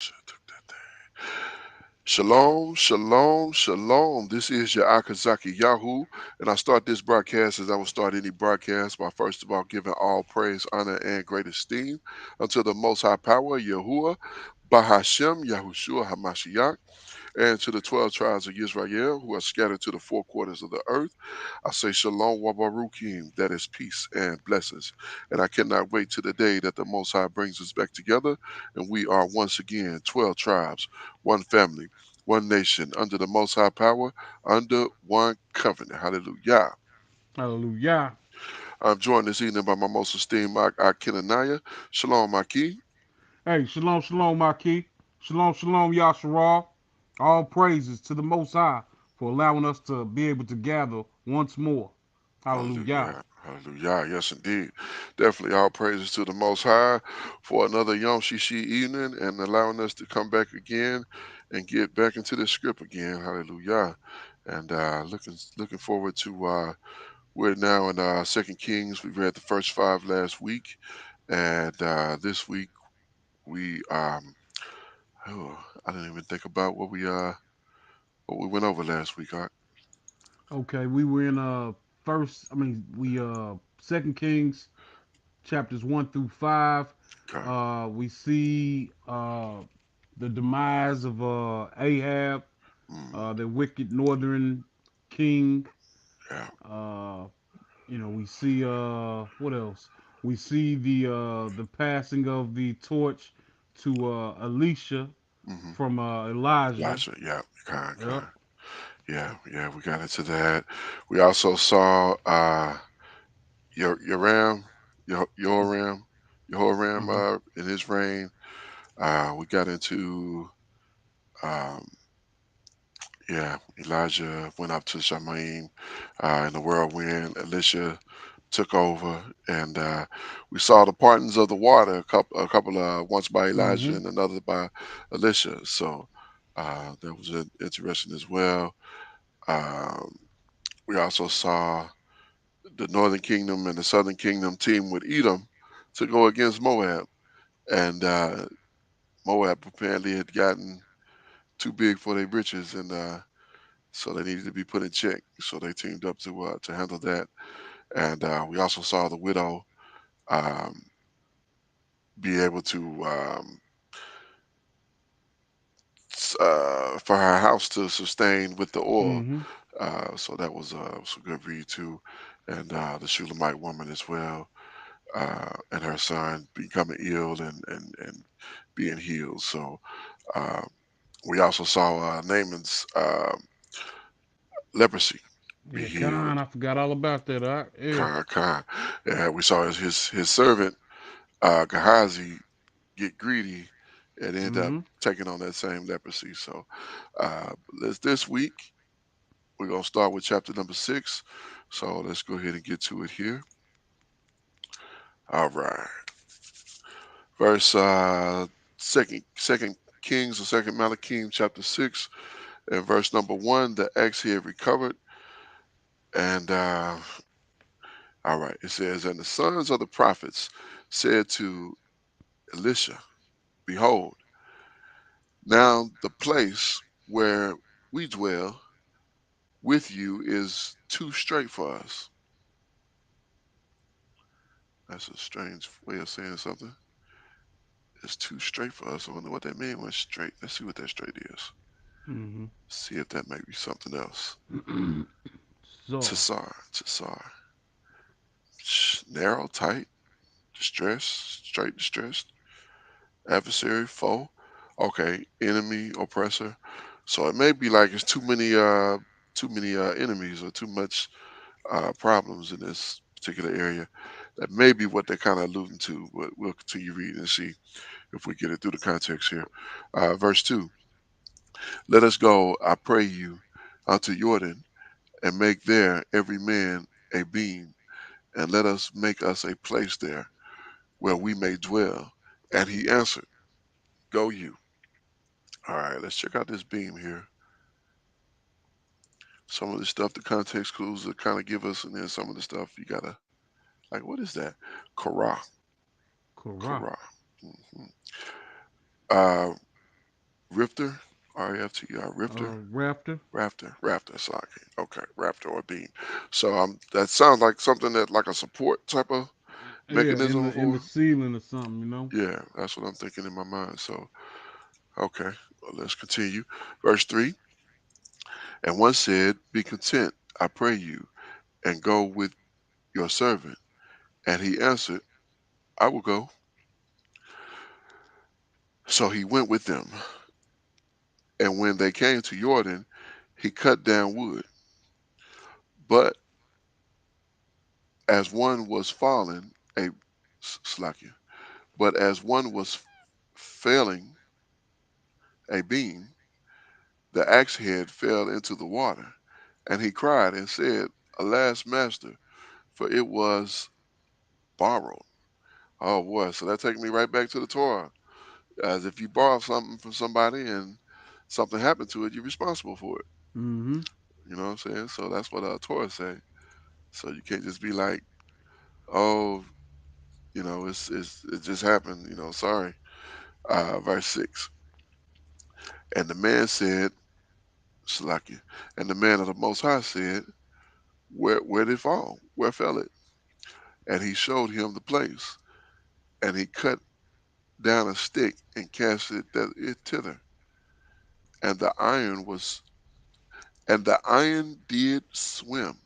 Should've took that thing. Shalom, shalom, shalom. This is your Akazaki Yahoo, and I start this broadcast as I would start any broadcast by first of all giving all praise, honor, and great esteem unto the Most High Power, Yahuwah, Bahashem, Yahushua Hamashiach, and to the 12 tribes of Israel who are scattered to the four quarters of the earth. I say shalom wabarukim, that is peace and blessings. And I cannot wait to the day that the Most High brings us back together and we are once again 12 tribes, one family, one nation, under the Most High power, under one covenant. Hallelujah. Hallelujah. I'm joined this evening by my most esteemed Akinanaya. Shalom, Maki. Hey, shalom, shalom, Maki. Shalom, shalom, Yasharal. All praises to the Most High for allowing us to be able to gather once more. Hallelujah. Hallelujah. Hallelujah. Yes, indeed. Definitely all praises to the Most High for another Yom Shishi evening and allowing us to come back again and get back into the script again. Hallelujah. And looking forward to we're now in Second Kings. We read the first five last week, and this week we oh, I didn't even think about what we went over last week. All right. Okay, we were in we Second Kings chapters 1 through 5. Okay. We see the demise of Ahab, Mm, the wicked northern king. yeah. Uh, we see what else? We see the passing of the torch to Elisha Mm-hmm. from Elijah. Elijah. Yeah. Kind. Yep. Kind. Yeah, yeah, we got into that. We also saw Yoram, Yoram, Jehoram Uh-huh. in his reign. We got into um, yeah, Elijah went up to Shamaim in the whirlwind. Elisha took over, and we saw the partings of the water. A couple once by Elijah Mm-hmm. and another by Elisha. So that was interesting as well. Um, we also saw the northern kingdom and the southern kingdom team with Edom to go against Moab. And Moab apparently had gotten too big for their britches, and so they needed to be put in check. So they teamed up to handle that. And we also saw the widow um, be able to for her house to sustain with the oil. Mm-hmm. So that was some good read too, and the Shulamite woman as well. And her son becoming ill and being healed. So uh, we also saw Naaman's leprosy be Yeah, healed. Khan, I forgot all about that. All right. Yeah. Khan. And we saw his servant Gehazi get greedy and end up Mm-hmm. taking on that same leprosy. So let's this week we're gonna start with chapter number 6. So let's go ahead and get to it here. All right, verse second Kings or second Malachim chapter 6 and verse number 1. The axe he had recovered, and all right, it says, and the sons of the prophets said to Elisha, behold, now the place where we dwell with you is too straight for us. That's a strange way of saying something. It's too straight for us. I wonder what that means when straight. Let's see what that straight is. Mm-hmm. See if that may be something else. So. Tsar, tsar. Narrow, tight, distressed, straight, distressed. Adversary, foe. Okay, enemy, oppressor. So it may be like it's too many enemies or too much problems in this particular area. That may be what they're kind of alluding to, but we'll continue reading and see if we get it through the context here. Verse 2. Let us go, I pray you, unto Jordan, and make there every man a beam, and let us make us a place there where we may dwell. And he answered, go you. All right, let's check out this beam here. Some of the stuff, the context clues that kind of give us, and then some of the stuff you gotta, like, what is that? Korah. Korah. Korah. hmm Uh, Rifter, R-A-F-T-E-R, Rifter, Raptor. Raptor, sorry. Okay, Raptor or Beam. So that sounds like something that like a support type of Yeah, mechanism in the for. ceiling or something, you know. Yeah, that's what I'm thinking in my mind. So okay, well, let's continue. Verse 3. And one said, Be content, I pray you, and go with your servant. And he answered, I will go. So he went with them. And when they came to Jordan, he cut down wood. But as one was falling, Slakia, but as one was failing a beam, the axe head fell into the water. And he cried and said, Alas, master, for it was borrowed. Oh boy, so that takes me right back to the Torah. As if you borrow something from somebody and something happened to it, you're responsible for it. Mm-hmm. You know what I'm saying? So that's what Torah say. So you can't just be like, oh, it just happened. Sorry. Verse 6. And the man said, Salakia, and the man of the Most High said, where did it fall? Where fell it? And he showed him the place, and he cut down a stick and cast it thither, and the iron did swim.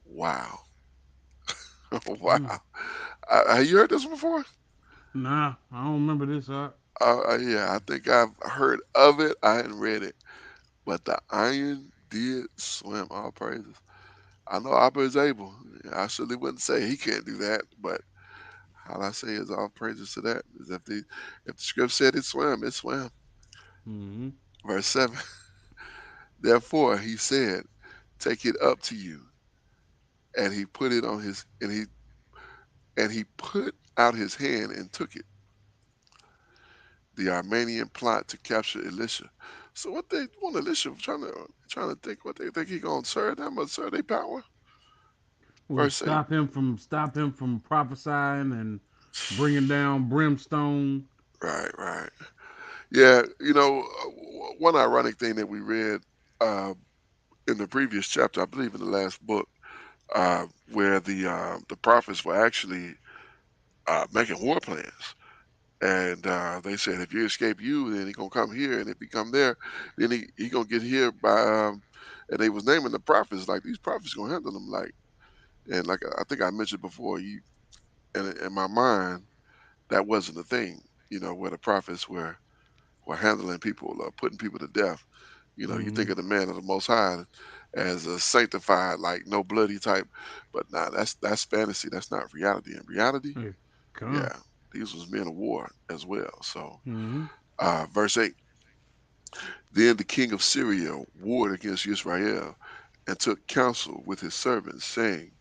Wow. Mm. Wow. Have you heard this before? Nah, I don't remember this. Yeah, I think I've heard of it. I hadn't read it, but the iron did swim. All praises. I know Abba is able. I certainly wouldn't say he can't do that, but all I say is all praises to that. Is if the script said it swam, it swam. Mm-hmm. Verse 7. Therefore he said, Take it up to you. And he put it on his and he put out his hand and took it. The Armenian plot to capture Elisha. So what they want Elisha trying to think what they think he gonna serve them or serve their power? Well, Verse 8. stop him from prophesying and bringing down brimstone. Right, right. Yeah, one ironic thing that we read uh, in the previous chapter, I believe in the last book, where the prophets were actually making war plans. And they said, if you escape you, then he gonna come here, and if he come there, then he gonna get here by. And they was naming the prophets like these prophets gonna handle them like, and like I think I mentioned before, and in my mind that wasn't a thing, where the prophets were handling people or putting people to death. You Mm-hmm. think of the man of the Most High as a sanctified, like no bloody type, but nah, that's fantasy. That's not reality. In reality, Hey, come. yeah, these was men of war as well. So, Mm-hmm. verse 8. Then the king of Syria warred against Israel and took counsel with his servants, saying,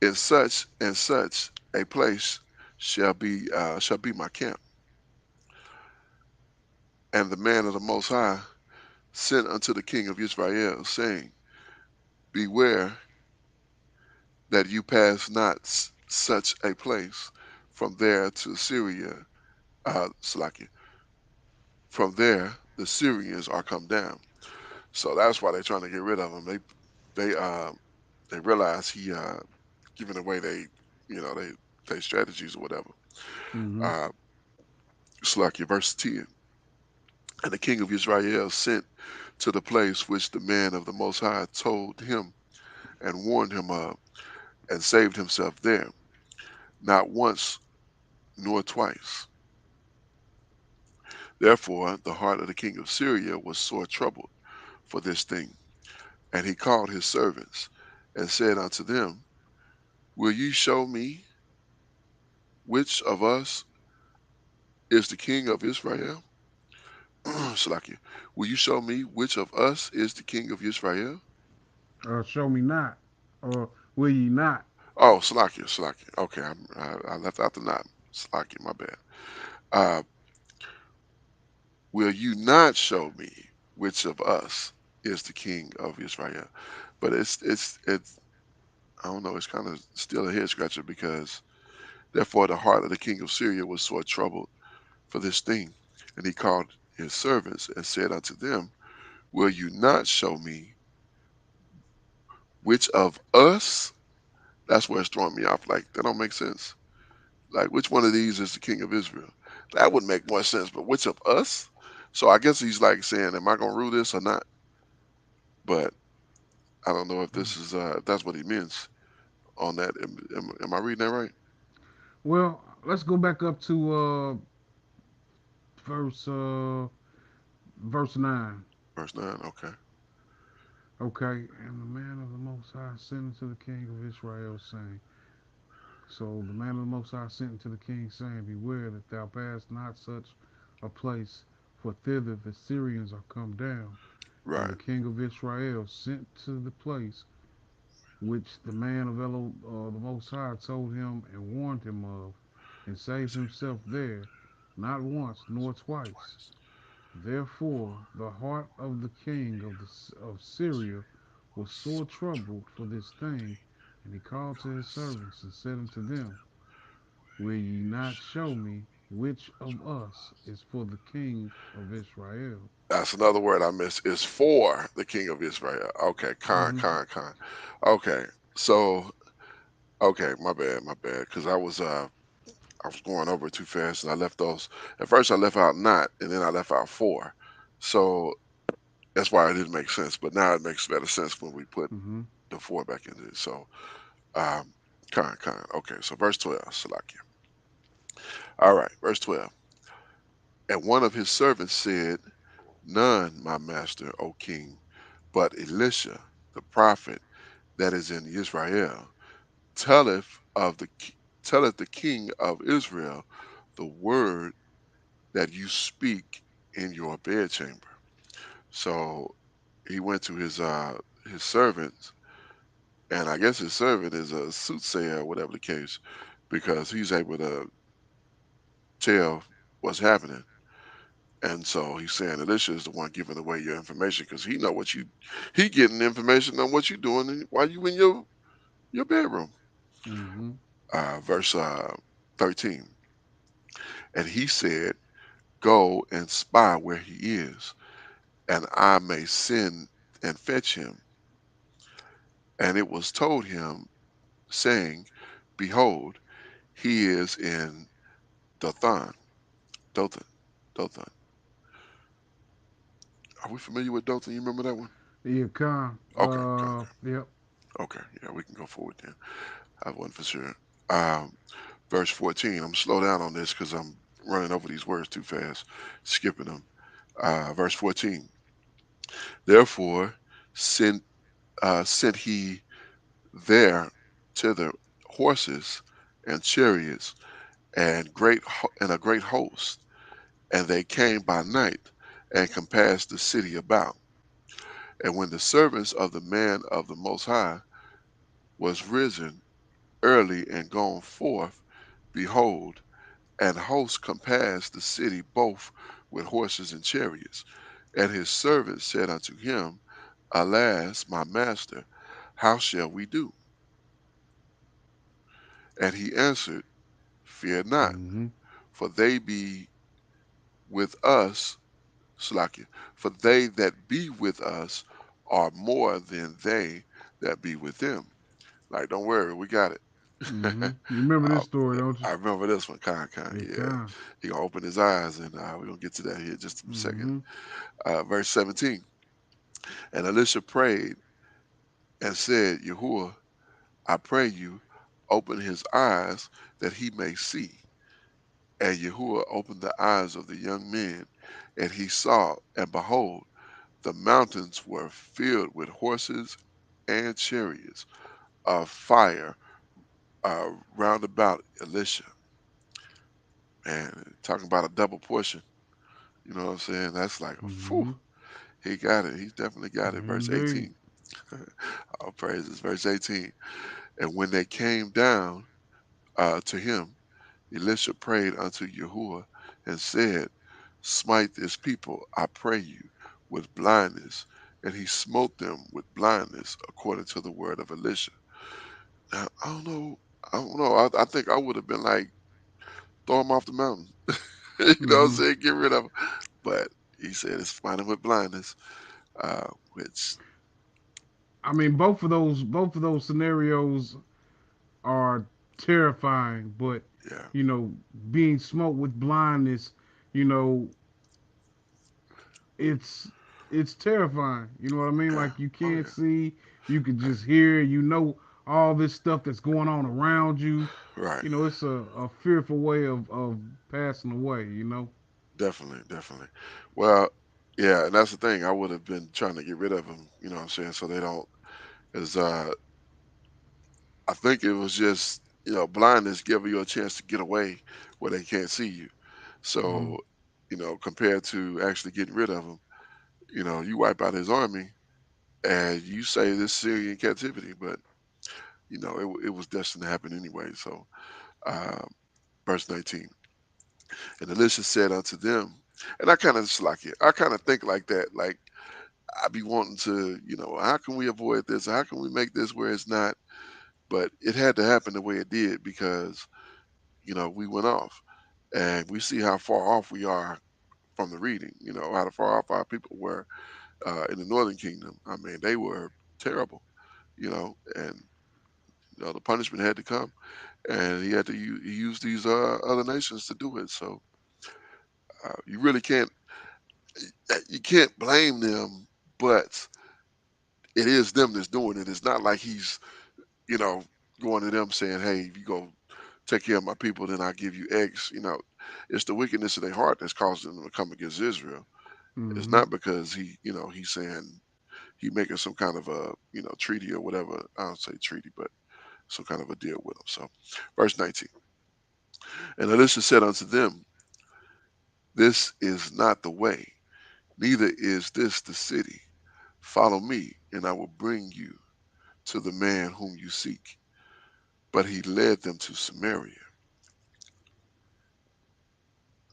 In such and such a place shall be my camp. And the man of the Most High sent unto the king of Israel, saying, Beware that you pass not such a place from there to Syria. Salakia. From there, the Syrians are come down. So that's why they're trying to get rid of him. They realize he giving away they strategies or whatever. Mm-hmm. Uh, Salakia, verse 10. And the king of Israel sent to the place which the man of the Most High told him and warned him of, and saved himself there, not once nor twice. Therefore the heart of the king of Syria was sore troubled for this thing. And he called his servants and said unto them, Will ye show me which of us is the king of Israel? Salakia. Will you show me which of us is the king of Israel? Show me not, or will ye not? Oh, Salakia, Salakia. Okay, I left out the not. Salakia, my bad. Uh, will you not show me which of us is the king of Israel? But it's I don't know. It's kind of still a head scratcher because therefore the heart of the king of Syria was sore troubled for this thing. And he called his servants and said unto them, will you not show me which of us? That's where it's throwing me off. Like, that don't make sense. Like, which one of these is the king of Israel? That would make more sense. But which of us? So I guess he's like saying, am I going to rule this or not? But I don't know if this is, if that's what he means on that. Am I reading that right? Well, let's go back up to verse verse 9. Verse 9. Okay. Okay, and the man of the Most High sent unto the king of Israel, saying, so the man of the Most High sent unto the king, saying, beware that thou pass not such a place, for thither the Syrians are come down. And Right. the king of Israel sent to the place which the man of the Most High told him and warned him of, and saved himself there, not once nor twice. Therefore the heart of the king of Syria was sore troubled for this thing, and he called to his servants and said unto them, will ye not show me which of us is for the king of Israel? That's another word I missed. Is for the king of Israel. Okay. Khan, Mm-hmm. Khan, Khan. Okay. So, okay, my bad, my bad. Because I was going over it too fast and I left those. At first, I left out not, and then I left out for. So that's why it didn't make sense. But now it makes better sense when we put Mm-hmm. the for back into it. So, um, Khan, Khan. Okay, so verse 12, Salakia. All right, verse 12. And one of his servants said, none, my master, O king, but Elisha, the prophet that is in Israel, telleth of the telleth the king of Israel the word that you speak in your bedchamber. So he went to his servants, and I guess his servant is a soothsayer or whatever the case, because he's able to tell what's happening. And so he's saying Elisha is the one giving away your information because he know what he getting information on what you doing while you in your bedroom. Mm-hmm. Verse 13. And he said, go and spy where he is, and I may send and fetch him. And it was told him, saying, behold, he is in Dothan. Dothan. Dothan. Are we familiar with Dothan? You remember that one? Yeah, Khan. Okay, okay, Yep. okay. Yeah, we can go forward then. I wasn't for sure. Um, verse 14. I'm gonna slow down on this because I'm running over these words too fast, skipping them. Verse 14. Therefore, sent sent he there thither horses and chariots and a great host, and they came by night and compassed the city about. And when the servants of the man of the Most High was risen early and gone forth, behold, and hosts compassed the city both with horses and chariots. And his servants said unto him, alas, my master, how shall we do? And he answered, fear not, Mm-hmm. for they be with us, Slakia, for they that be with us are more than they that be with them. Like, don't worry, we got it. Mm-hmm. You remember Uh, this story, don't you? I remember this one, Khan. Yeah, Yeah, Khan. he gonna open his eyes, and we're gonna get to that here in just a second. Mm-hmm. Verse 17. And Elisha prayed and said, Yahuwah, I pray you, open his eyes that he may see. And Yahuwah opened the eyes of the young man, and he saw, and behold, the mountains were filled with horses and chariots of fire round about Elisha. Man, talking about a double portion. You know what I'm saying? That's like a phew. Mm-hmm. He got it. He's definitely got it. Verse Indeed. 18. All praises. Verse 18. And when they came down to him, Elisha prayed unto Yahuwah and said, smite this people, I pray you, with blindness. And he smote them with blindness according to the word of Elisha. Now, I don't know. I don't know. I think I would have been like, throw him off the mountain. You know what I'm Hmm. saying? Get rid of them. But he said it's fighting with blindness, which, I mean, both of those scenarios are terrifying, but yeah, you know, being smoked with blindness, you know, it's it's terrifying. You know what I mean? yeah, Like you oh can't yeah, see, you can just hear, you know all this stuff that's going on around you. right, You know, it's a fearful way of passing away, you know? definitely, definitely. Well, yeah, and that's the thing. I would have been trying to get rid of them. You know what I'm saying? So they don't. Is I think it was just blindness giving you a chance to get away where they can't see you. Hmm. So compared to actually getting rid of him, you wipe out his army and you say this Syrian captivity, but it was destined to happen anyway. So, um, verse 19, and Elisha said unto them, and I kind of just like it. I kind of think like that. Like I be wanting to, how can we avoid this? How can we make this where it's not? But it had to happen the way it did because we went off, and we see how far off we are from the reading. How far off our people were in the Northern Kingdom. I mean, they were terrible. And the punishment had to come, and he had to he used these other nations to do it. So you really can't blame them, but it is them that's doing it. It's not like he's you know going to them saying, "Hey, if you go take care of my people, then I'll give you X." It's the wickedness of their heart that's causing them to come against Israel. It's Hmm. not because he's saying he making some kind of a treaty or whatever. I don't say treaty, but some kind of a deal with them. So, verse 19, and Elisha said unto them, "This is not the way, neither is this the city. Follow me, and I will bring you to the man whom you seek." But he led them to Samaria.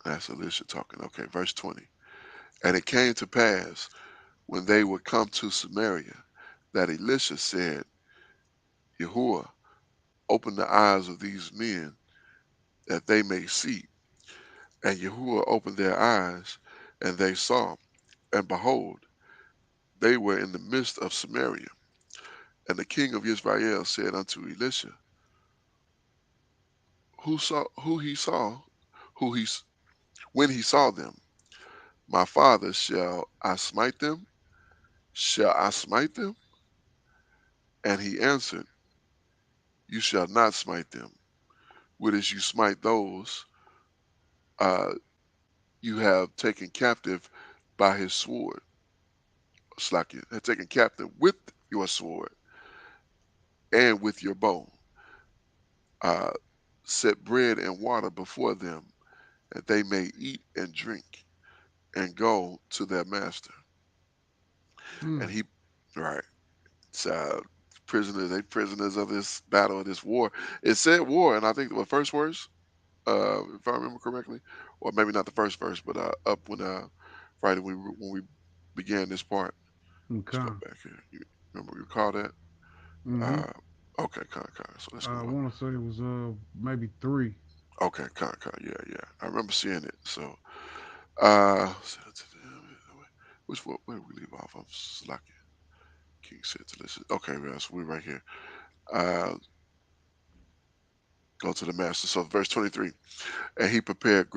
That's Elisha talking. Okay, verse 20. And it came to pass when they were come to Samaria that Elisha said, Yahuwah, open the eyes of these men that they may see. And Yahuwah opened their eyes, and they saw, and behold, they were in the midst of Samaria. And the king of Israel said unto Elisha, who he when he saw them, my father, shall I smite them? Shall I smite them? And he answered, You shall not smite them. Wouldst you smite those uh, you have taken captive by his sword? Slakia had taken captive with your sword and with your bow. Uh, set bread and water before them, that they may eat and drink and go to their master. And Hmm. he, right, it's, prisoners, they prisoners of this battle, of this war. It said war, and I think the first verse, if I remember correctly, or maybe not the first verse, but up right when we began this part. Let's go Okay. back here. You remember you call that? Hmm. Uh, okay, con. So let's go I up. want to say it was maybe three. Okay, con. Yeah, yeah. I remember seeing it. So, which one? Where did we leave off of? Slacky. King said to listen. Okay, well, so we're right here. Uh, go to the master. So, verse 23. And he prepared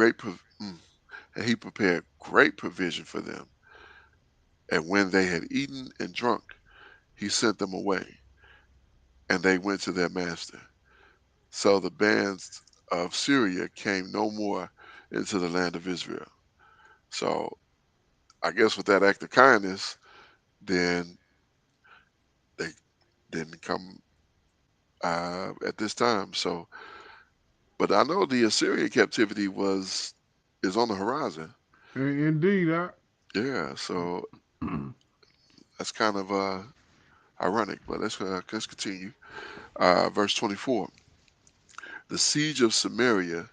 and he prepared great provision for them. And when they had eaten and drunk, he sent them away, and they went to their master. So the bands of Syria came no more into the land of Israel. So I guess with that act of kindness, then they didn't come at this time. So, but I know the Assyrian captivity is on the horizon. Indeed, I. Yeah, so that's kind of ironic. But let's continue. Verse 24: the siege of Samaria,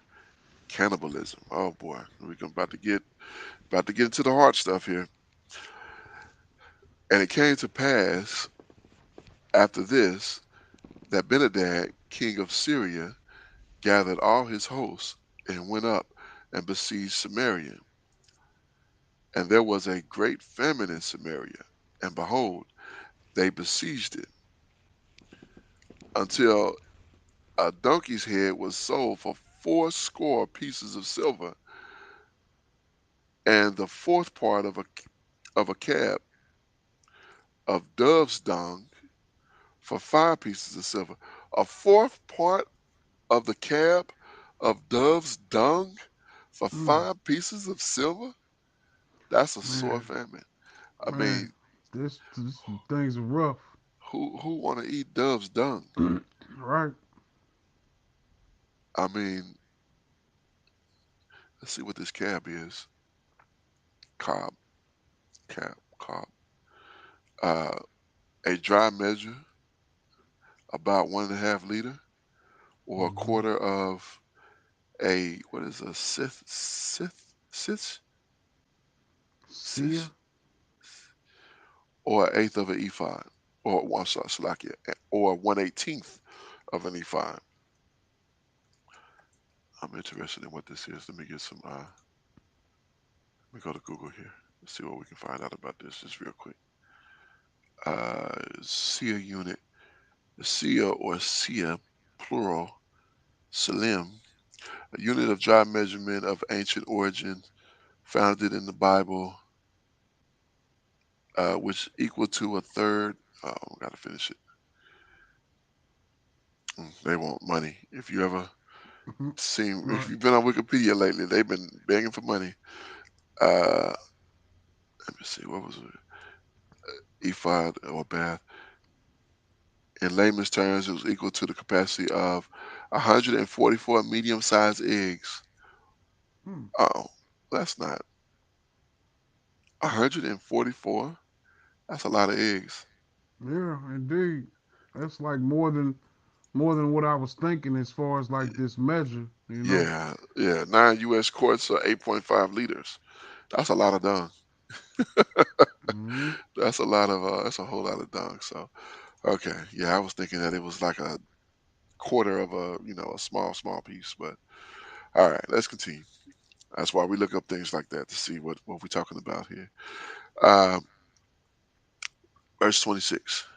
cannibalism. Oh boy, we're about to get into the hard stuff here. And it came to pass after this that Benadad, king of Syria, gathered all his hosts and went up and besieged Samaria. And there was a great famine in Samaria, and behold, they besieged it, until a donkey's head was sold for 80 pieces of silver, and the fourth part of a cab of dove's dung for 5 pieces of silver. A fourth part of the cab of dove's dung for Mm, 5 pieces of silver? That's a sore man, famine. I man, mean, this things are rough. who want to eat dove's dung? Right? I mean, let's see what this cab is. Cob, cob. Uh, a dry measure, about 1.5 liter, or a Mm-hmm. quarter of a what is a sith, Sia. sith, or an eighth of an ephod, or one sorry, Salakia, or 1/18th of an ephod. I'm interested in what this is. Let me get some. Let me go to Google here. Let's see what we can find out about this just real quick. Sia unit, Sia or Sia, plural, Salim, a unit of dry measurement of ancient origin, founded in the Bible, which equal to a third. Oh, gotta finish it. They want money. If you ever Mhm. seen, if Right. you've been on Wikipedia lately, they've been begging for money. Uh, let me see, what was it? Ephod or bath. In layman's terms, it was equal to the capacity of 144 medium-sized eggs. Mm. Oh, that's not 144. That's a lot of eggs. Yeah, indeed. That's like more than what I was thinking as far as like this measure, you know. Yeah, yeah. 9 U.S. quarts are 8.5 liters. That's a lot of dung. Mm-hmm. That's a lot of. That's a whole lot of dung. So, okay, yeah, I was thinking that it was like a quarter of a small piece. But all right, let's continue. That's why we look up things like that to see what we're talking about here. Um, verse 26.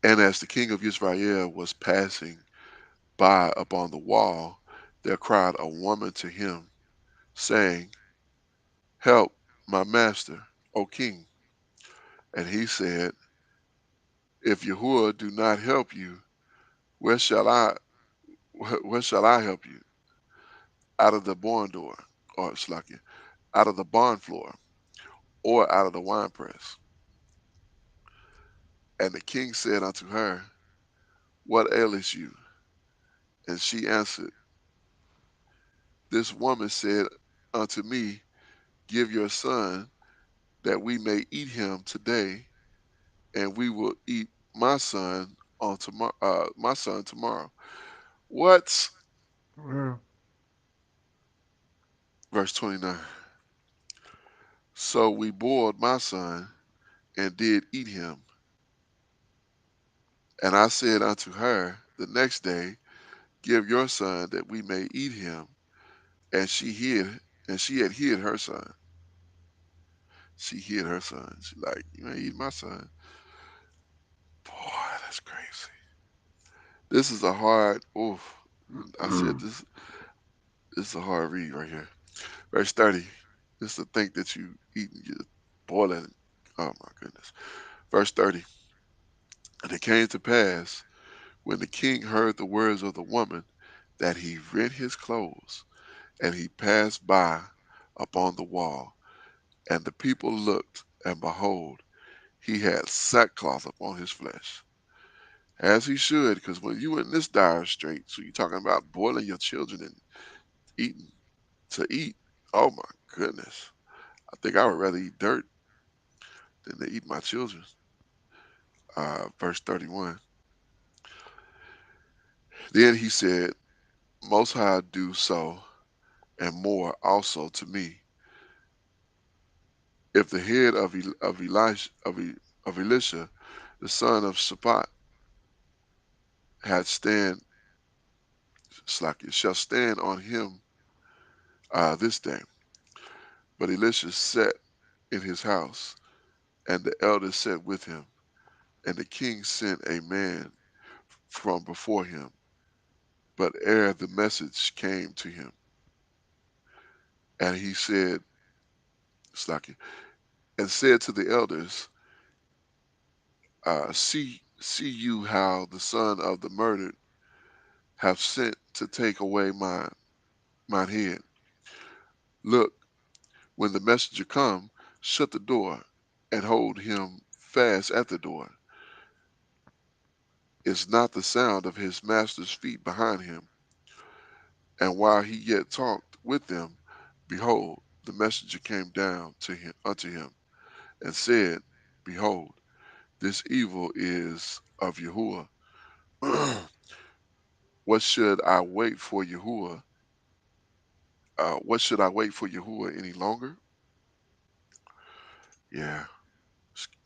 And as the king of Israel was passing by upon the wall, there cried a woman to him, saying, "Help, my master, O king." And he said, "If Yahuwah do not help you, where shall I where shall I help you? Out of the barn door, or Slakia, out of the barn floor, or out of the winepress?" And the king said unto her, "What aileth you?" And she answered, "This woman said unto me, Give your son, that we may eat him today, and we will eat my son tomorrow." What? Well, Verse 29. So we boiled my son, and did eat him. And I said unto her the next day, Give your son, that we may eat him. And she had hid her son. She hid her son. She like, you ain't eat my son. Boy, that's crazy. This is a hard. Oof. I said this is a hard read right here. Verse 30. Just to think that you eating, you boiling. Oh my goodness. Verse 30. And it came to pass, when the king heard the words of the woman, that he rent his clothes, and he passed by upon the wall. And the people looked, and behold, he had sackcloth upon his flesh. As he should, because when you in this dire strait, so you're talking about boiling your children and eating to eat. Oh my goodness. I think I would rather eat dirt than to eat my children. Verse 31. Then he said, Most High do so and more also to me, if the head of Elisha, the son of Shaphat, had stand Slakia, shall stand on him. this day. But Elisha sat in his house, and the elders sat with him. And the king sent a man from before him. But ere the message came to him, and he said, Slaki, and said to the elders, see you how the son of the murdered have sent to take away mine head. Look, when the messenger come, shut the door and hold him fast at the door. Is not the sound of his master's feet behind him? And while he yet talked with them, behold, the messenger came down to him unto him, and said, Behold, this evil is of Yahuwah. What should I wait for Yahuwah? What should I wait for Yahuwah any longer? Yeah,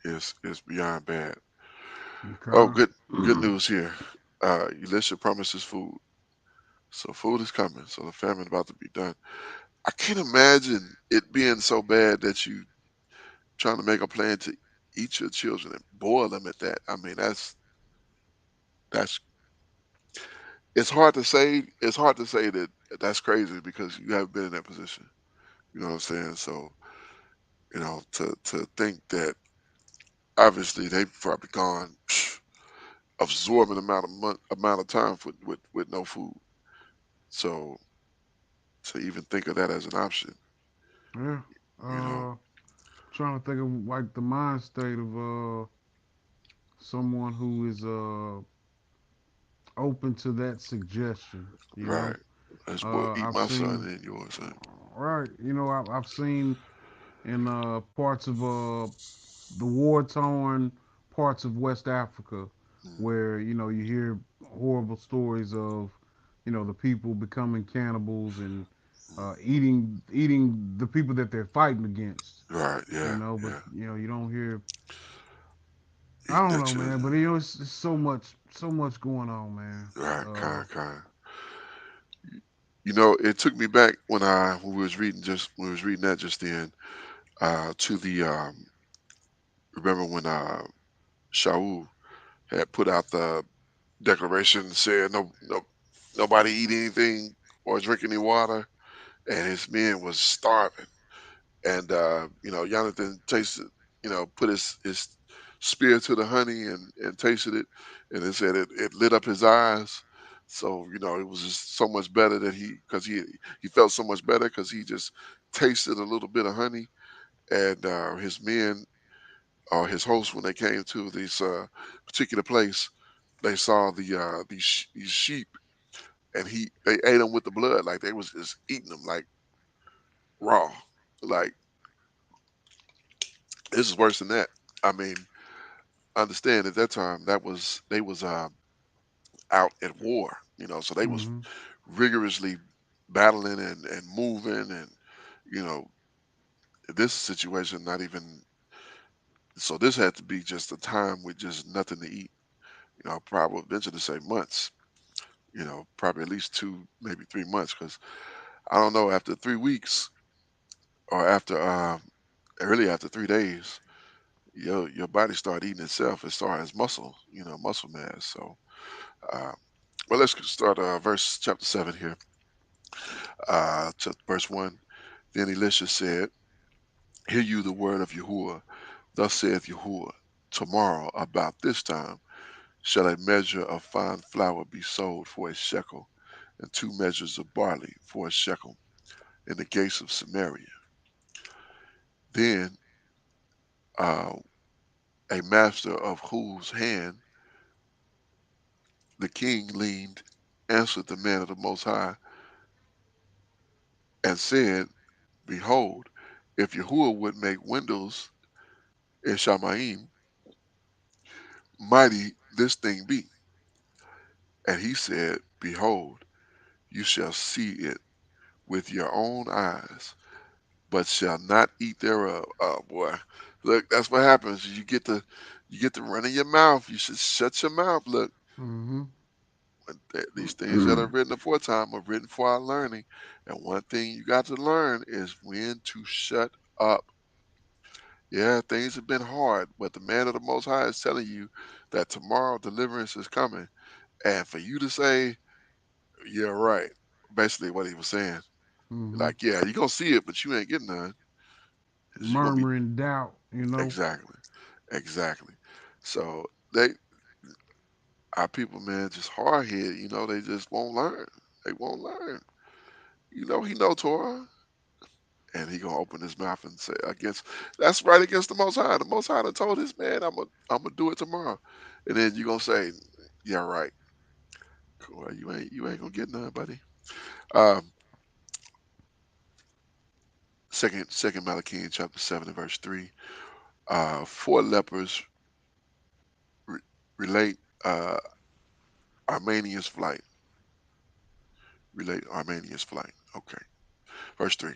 it's beyond bad. Oh, Okay. good news here. Elisha promises food, so food is coming. So the famine about to be done. I can't imagine it being so bad that you trying to make a plan to eat your children and boil them at that. I mean, that's it's hard to say. It's hard to say that that's crazy because you haven't been in that position. You know what I'm saying? So to think that obviously they've probably gone absorbing amount of time with no food. So to even think of that as an option, Yeah. you know, Uh, Trying to think of like the mind state of someone who is open to that suggestion. You right? know, Let's boy eat I've my son seen and yours, son. right. I've seen in parts of the war torn parts of West Africa Mm, where you hear horrible stories of the people becoming cannibals and eating the people that they're fighting against. right? Yeah, But yeah. you don't hear. I Eating don't their know, man. children. But it's so much going on, man. Right, Uh, kind. It took me back when we was reading just when we was reading that just then to the remember when Shaul had put out the declaration saying nobody eat anything or drink any water, and his men was starving. And Jonathan tasted, put his spear to the honey and tasted it, and it said it lit up his eyes. So it was just so much better that because he felt so much better because he just tasted a little bit of honey, and his men or his hosts when they came to this particular place, they saw these sheep, and they ate them with the blood, like they was just eating them like raw. Like this is worse than that. I mean, understand at that time that was they was out at war, so they was mm-hmm. rigorously battling and moving, and you know this situation not even, so this had to be just a time with just nothing to eat, probably venture to say months, probably at least 2 maybe 3 months, because I don't know, after 3 weeks or after early after 3 days, your body start eating itself as far as muscle, muscle mass. So uh, well, let's start verse chapter 7 here, to verse 1. Then Elisha said, Hear you the word of Yahuwah. Thus saith Yahuwah, Tomorrow about this time shall a measure of fine flour be sold for a shekel, and 2 measures of barley for a shekel, in the gates of Samaria. Then uh, a master of whose hand the king leaned answered the man of the Most High and said, Behold, if Yahuwah would make windows in Shamaim, mighty this thing be. And he said, Behold, you shall see it with your own eyes, but shall not eat thereof. Oh boy. Look, that's what happens. You get to running your mouth. You should shut your mouth. Look, Mm-hmm. These things that are written aforetime are written for our learning. And one thing you got to learn is when to shut up. Yeah, things have been hard, but the man of the Most High is telling you that tomorrow deliverance is coming. And for you to say, yeah, right, basically what he was saying, Hmm. like, yeah, you're going to see it, but you ain't getting none. Is you're going to be, Murmuring doubt, you know. exactly, exactly. So they, our people, man, just hard headed, they just won't learn. They won't learn. He know Torah. And he gonna open his mouth and say against that's right against the Most High. The Most High done told his man, I'm gonna do it tomorrow, and then you gonna say, yeah, right. Cool. Well, you ain't gonna get none, buddy. Um, second Malachi chapter 7 and verse 3. Four lepers re- relate Armenia's flight. Relate Armenia's flight. Okay. Verse 3.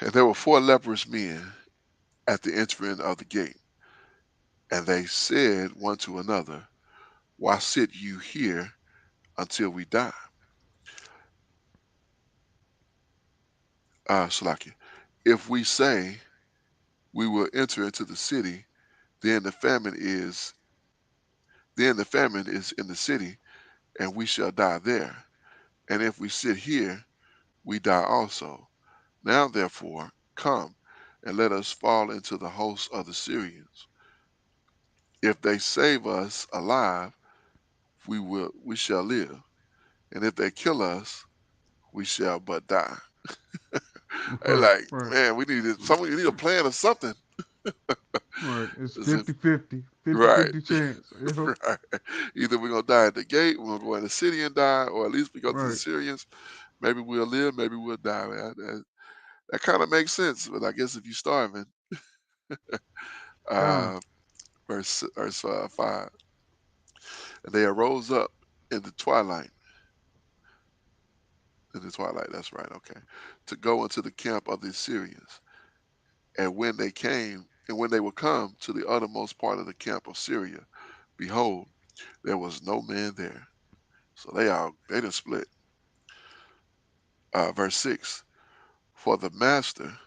And there were four leprous men at the entering of the gate, and they said one to another, why sit you here until we die? Salakia. If we say we will enter into the city, then the famine is then the famine is in the city, and we shall die there. And if we sit here, we die also. Now therefore, come and let us fall into the host of the Syrians. If they save us alive, we shall live, and if they kill us, we shall but die. They Right, like, right, man, we need a plan or something. right. It's As if 50-50, right. 50-50 chance. You know? Right. Either we're gonna die at the gate, we're gonna go in the city and die, or at least we go to the Right. Syrians. Maybe we'll live, maybe we'll die. Man. That kind of makes sense, but I guess if you're starving, Con. uh, verse 5, and they arose up in the twilight, That's right, okay, to go into the camp of the Assyrians. And when they were come to the uttermost part of the camp of Syria, behold, there was no man there. So they done split. Verse 6. For the master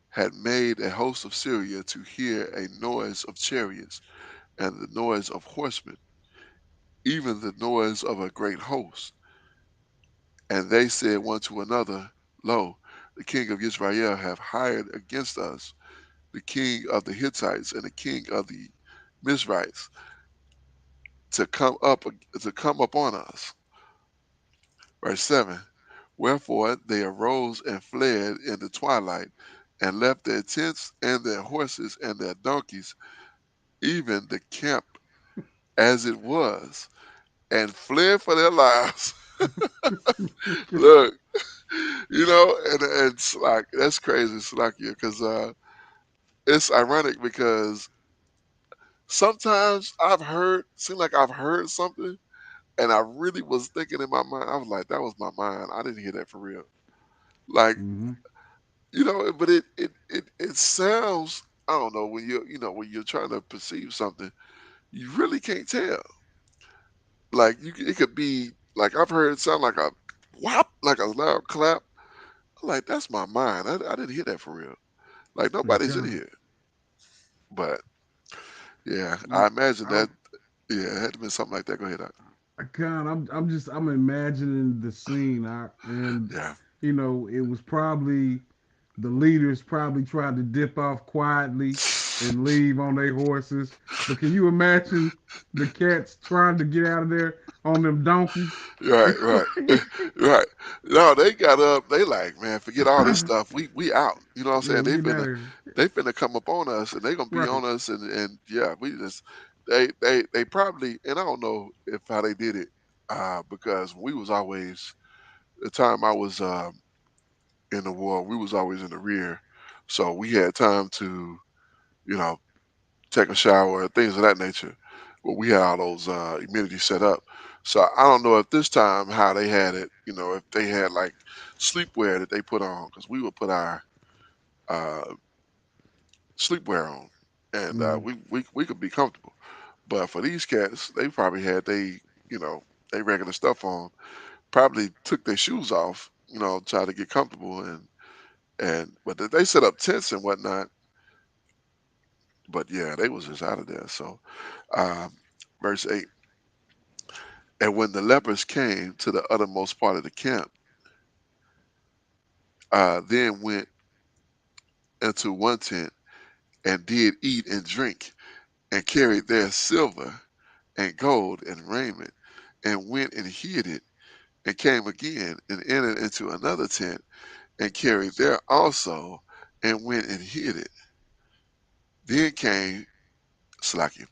had made a host of Syria to hear a noise of chariots and the noise of horsemen, even the noise of a great host. And they said one to another, Lo, the king of Israel have hired against us the king of the Hittites and the king of the Mizrites to come upon us. Verse 7. Wherefore they arose and fled in the twilight, and left their tents and their horses and their donkeys, even the camp as it was, and fled for their lives. Look, and it's like that's crazy, Slakia, because it's ironic because sometimes seem like I've heard something, and I really was thinking in my mind, I was like, that was my mind. I didn't hear that for real. Like, Hmm. but it sounds. I don't know when you're trying to perceive something, you really can't tell. Like it could be like I've heard it sound like a whop, like a loud clap. I'm like that's my mind. I didn't hear that for real. Like Yeah, nobody's in con. here. But yeah, I Yeah, imagine that. I'm, Yeah, it had to be something like that. Go ahead. I'm imagining the scene, and Yeah. it was probably the leaders probably tried to dip off quietly and leave on their horses. But can you imagine the cats trying to get out of there on them donkeys? Right, right, right. No, they got up. They like, man, forget all this stuff. We out. You know what I'm Yeah, saying? we getting out of here. They finna come up on us, and they gonna be Right. on us, and yeah, we just they probably, and I don't know if how they did it, because we was always the time I was in the war, we was always in the rear, so we had time to you know take a shower, things of that nature. But we had all those amenities set up. So I don't know if this time how they had it, if they had like sleepwear that they put on, because we would put our uh, sleepwear on, and Mm-hmm. we could be comfortable. But for these cats, they probably had they. you know, they regular stuff on, probably took their shoes off, try to get comfortable, and but they set up tents and whatnot. But yeah, they was just out of there. So, um, verse 8. And when the lepers came to the uttermost part of the camp, then went into one tent and did eat and drink, and carried their silver and gold and raiment, and went and hid it, and came again and entered into another tent, and carried there also, and went and hid it. Then came Slacky.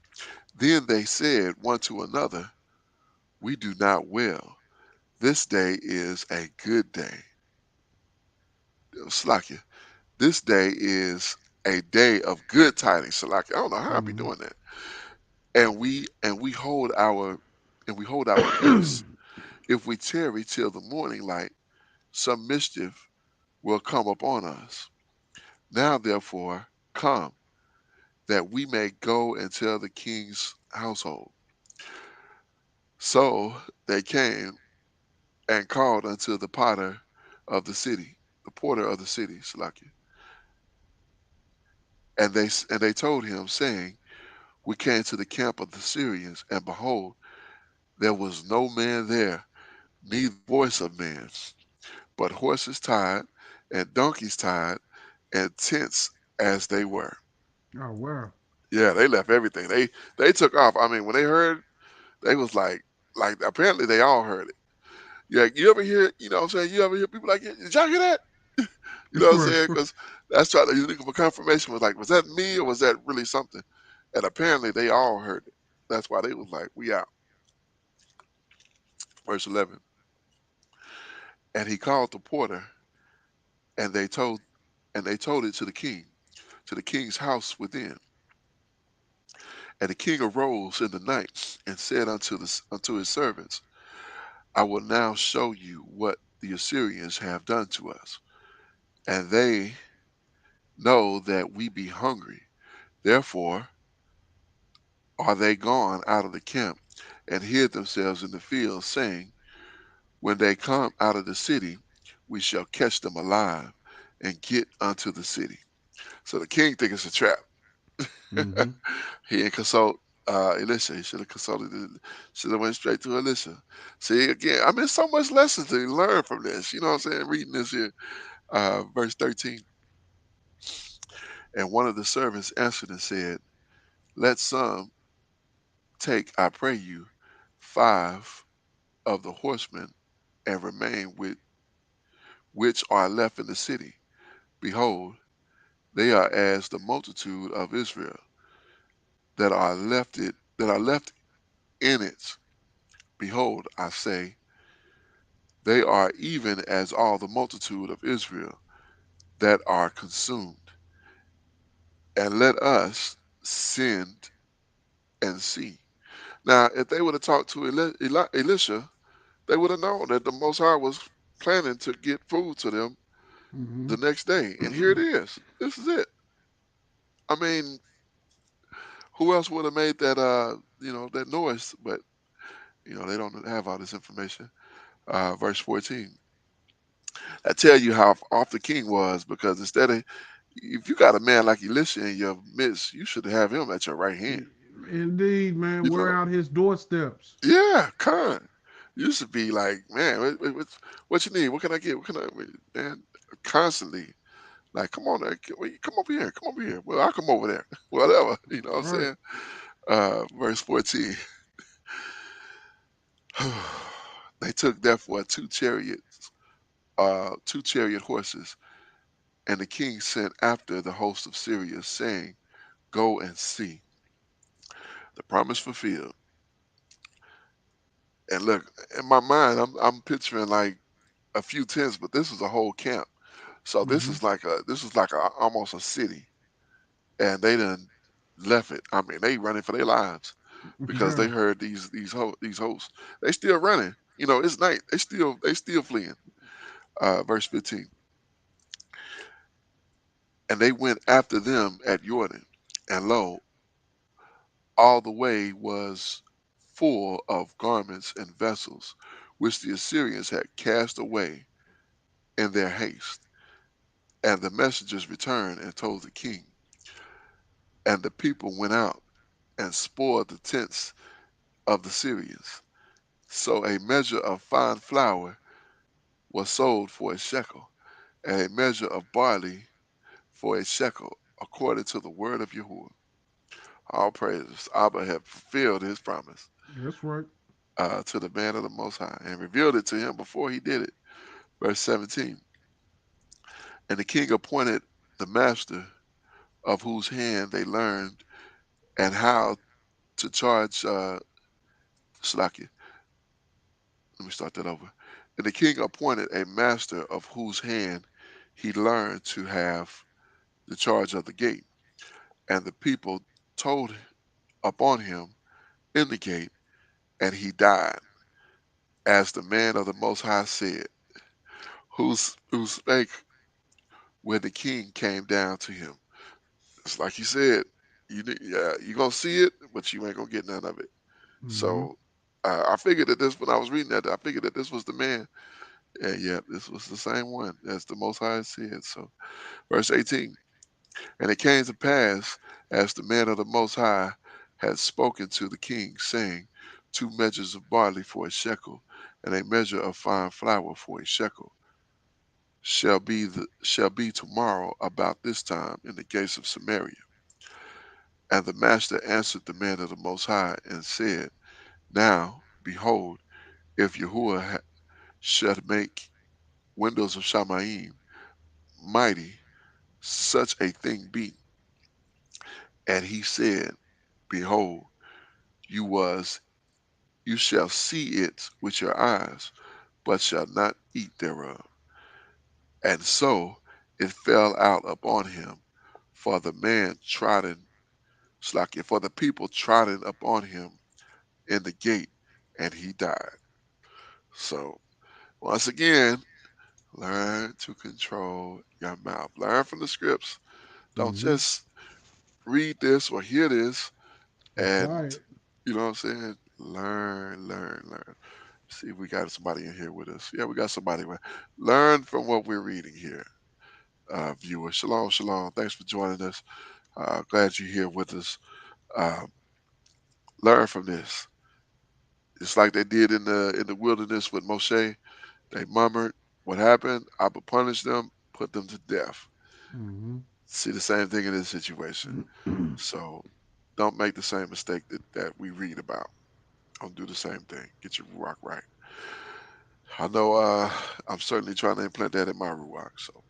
Then they said one to another, We do not well. This day is a good day. Slacky. This day is a day of good tidings. Slacky. I don't know how I be Mm-hmm. doing that. And we hold our peace. If we tarry till the morning light, some mischief will come upon us. Now therefore come, that we may go and tell the king's household. So they came and called unto the potter of the city, the porter of the city, Salakia. And they told him, saying, We came to the camp of the Syrians, and behold, there was no man there, neither voice of man, but horses tied, and donkeys tied, and tents as they were. Oh wow. Yeah, they left everything. They took off. I mean, when they heard, they was like apparently they all heard it. Yeah, you ever hear, what I'm saying? You ever hear people like, did y'all hear that? You know what I'm Right. saying? Because that's trying to you looking for confirmation. Was like, was that me or was that really something? And apparently they all heard it. That's why they was like, we out. Verse 11. And he called the porter, and they told it to the king's house within. And the king arose in the night and said unto his servants, I will now show you what the Assyrians have done to us. And they know that we be hungry. Therefore are they gone out of the camp, and hid themselves in the field, saying, When they come out of the city, we shall catch them alive and get unto the city. So the king think it's a trap. Mm-hmm. He didn't consult Elisha. He should have consulted. Should have went straight to Elisha. See again. I mean, so much lessons to learn from this. You know what I'm saying? Reading this here, verse 13. And one of the servants answered and said, Let some take, I pray you, 5 of the horsemen, and remain with which are left in the city. Behold, they are as the multitude of Israel that are left in it. Behold, I say, they are even as all the multitude of Israel that are consumed. And let us send and see. Now, if they would have talked to Elisha, they would have known that the Most High was planning to get food to them Mm-hmm. the next day. And here it is. This is it. I mean, who else would have made that noise? But they don't have all this information. Verse 14. I tell you how off the king was, because instead of, if you got a man like Elisha in your midst, you should have him at your right hand. Indeed, man. You Wear know, out his doorsteps. yeah, Khan. You should be like, man, what you need? What can I get? What can I, man? Constantly, like, come on, come over here, come over here. Well, I'll come over there, whatever. You know what I'm Right. saying? Verse 14. They took therefore two chariot horses, and the king sent after the host of Syria, saying, Go and see. The promise fulfilled. And look, in my mind, I'm picturing like a few tents, but this is a whole camp. So this Mm-hmm. is like almost a city, and they done left it. I mean, they running for their lives because they Yeah. heard these hosts. They still running. It's night. They still fleeing. Verse 15. And they went after them at Jordan, and lo, all the way was full of garments and vessels, which the Assyrians had cast away in their haste. And the messengers returned and told the king. And the people went out and spoiled the tents of the Syrians. So a measure of fine flour was sold for a shekel, and a measure of barley for a shekel, according to the word of Yahuwah. All praises. Abba had fulfilled his promise That's right. to the man of the Most High and revealed it to him before he did it. Verse 17. And the king appointed the master of whose hand they learned and how to charge Slakia. Let me start that over. And the king appointed a master of whose hand he learned to have the charge of the gate. And the people told upon him in the gate, and he died, as the man of the Most High said, who spake when the king came down to him. It's like he said, yeah, you gonna see it, but you ain't gonna get none of it. Mm-hmm. So I figured that this when I was reading that, I figured that this was the man. And yeah, this was the same one as the Most High said. So verse 18, and it came to pass as the man of the Most High had spoken to the king, saying, 2 measures of barley for a shekel, and a measure of fine flour for a shekel shall be tomorrow about this time in the gates of Samaria. And the master answered the man of the Most High and said, Now behold, if Yahuwah should make windows of Shamaim mighty, such a thing be. And he said, Behold, you was you shall see it with your eyes, but shall not eat thereof. And so it fell out upon him, for the man trodden Slakia, for the people trodden upon him in the gate, and he died. So once again, learn to control your mouth. Learn from the scripts. Don't Mm-hmm. just read this or hear this Apply and it. you know what I'm saying? Learn, learn, learn. See if we got somebody in here with us. Yeah, we got somebody. Learn from what we're reading here, viewers. Shalom, shalom. Thanks for joining us. Glad you're here with us. Uh, learn from this. It's like they did in the wilderness with Moshe. They murmured. What happened? Abba punished them, put them to death. Mm-hmm. See the same thing in this situation. Mm-hmm. So don't make the same mistake that we read about. Don't do the same thing. Get your ruach right. I know I'm certainly trying to implement that in my ruach. So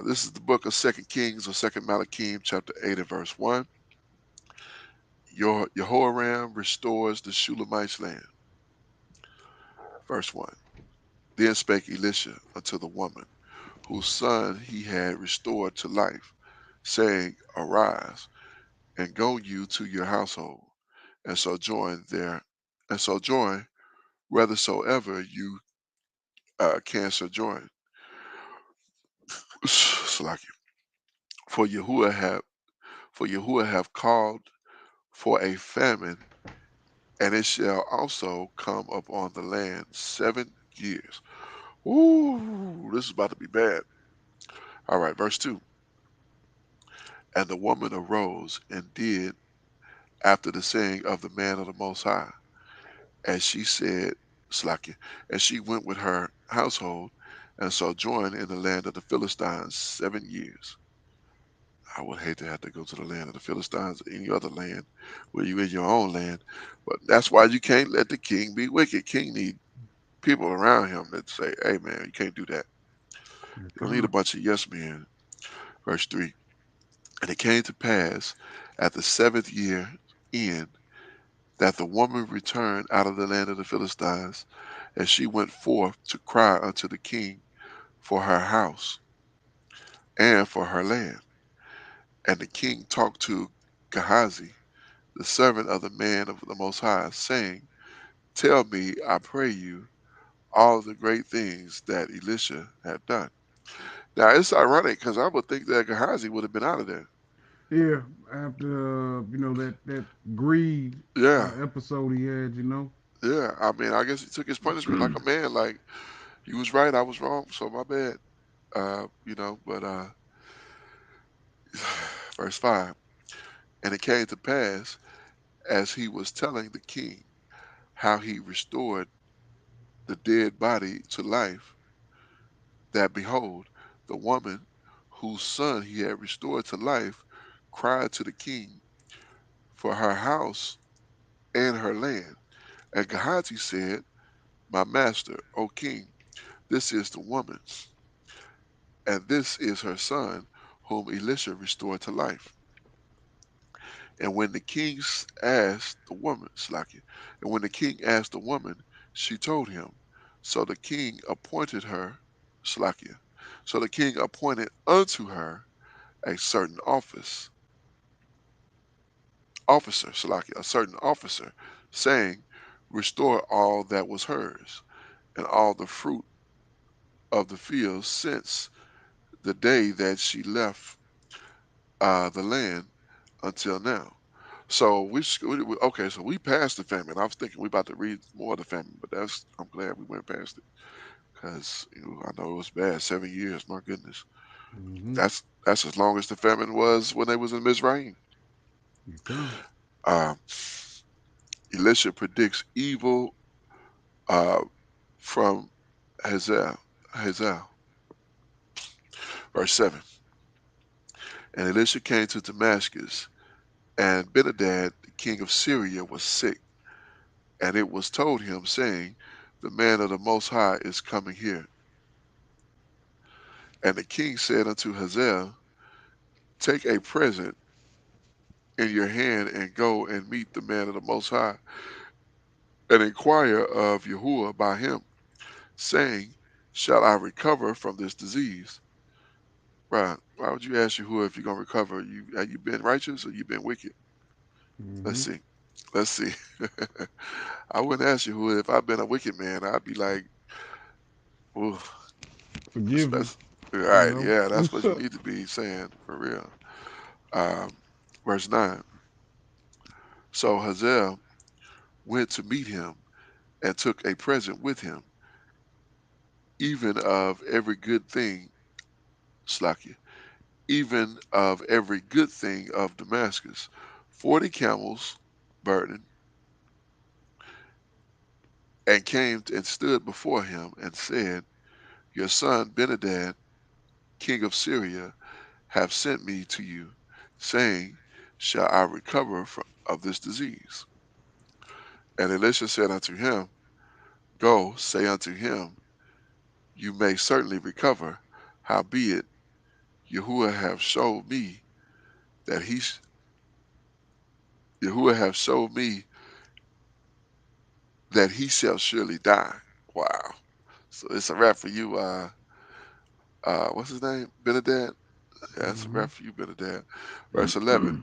this is the book of Second Kings or Second Malachim, chapter 8 and verse 1. Jehoram restores the Shulamite's land. Verse 1. Then spake Elisha unto the woman, whose son he had restored to life, saying, Arise, and go you to your household, and sojourn there, and sojourn whithersoever you can sojourn. Salaki. For Yahuwah have called for a famine, and it shall also come upon the land 7 years. Ooh, this is about to be bad. All right, verse 2. And the woman arose and did after the saying of the man of the Most High, as she said, Slakia, and she went with her household and sojourned in the land of the Philistines 7 years. I would hate to have to go to the land of the Philistines or any other land where you in your own land. But that's why you can't let the king be wicked. King need people around him that say, hey man, you can't do that. Your You don't need a con. bunch of yes men. Verse 3. And it came to pass at the seventh year end that the woman returned out of the land of the Philistines, and she went forth to cry unto the king for her house and for her land. And the king talked to Gehazi, the servant of the man of the Most High, saying, Tell me, I pray you, all the great things that Elisha had done. Now it's ironic because I would think that Gehazi would have been out of there. Yeah, after that greed Yeah, episode he had, yeah. I mean, I guess he took his punishment like a man. Like he was right, I was wrong, so my bad. But verse 5. And it came to pass as he was telling the king how he restored the dead body to life, that behold, the woman whose son he had restored to life cried to the king for her house and her land. And Gehazi said, my master, O king, this is the woman, and this is her son, whom Elisha restored to life. And when the king asked the woman, Slakia, and when the king asked the woman, she told him. So the king appointed her, Slakia. So the king appointed unto her a certain officer, Slakia, a certain officer, saying, restore all that was hers, and all the fruit of the field since the day that she left the land until now. So okay. So we passed the famine. I was thinking we about to read more of the famine, but I'm glad we went past it because I know it was bad. 7 years, my goodness. Mm-hmm. That's as long as the famine was when they was in Mizraim. You come. Um, Elisha predicts evil uh, from Hazael. Hazael, verse 7. And Elisha came to Damascus, and Benadad, the king of Syria, was sick. And it was told him, saying, the man of the Most High is coming here. And the king said unto Hazael, take a present in your hand and go and meet the man of the Most High and inquire of Yahuwah by him, saying, shall I recover from this disease? Right. Why would you ask Yahuwah if you're going to recover? Have you been righteous or you been wicked? Let's Mm-hmm. see. Let's see. I wouldn't ask Yahuwah if I've been a wicked man. I'd be like, ooh, Forgive me. especially, all You right, know. yeah, that's what you need to be saying for real. Um, verse 9. So Hazael went to meet him and took a present with him, even of every good thing, Slakia, even of every good thing of Damascus, 40 camels burdened, and came and stood before him and said, your son Benadad, king of Syria, have sent me to you, saying, shall I recover of this disease? And Elisha said unto him, go, say unto him, you may certainly recover. Howbeit, Yahuwah have showed me that Yahuwah have showed me that he shall surely die. Wow. So it's a wrap for you, what's his name? Benadad? Yeah, it's a Mm-hmm. wrap for you, Benadad. Verse 11.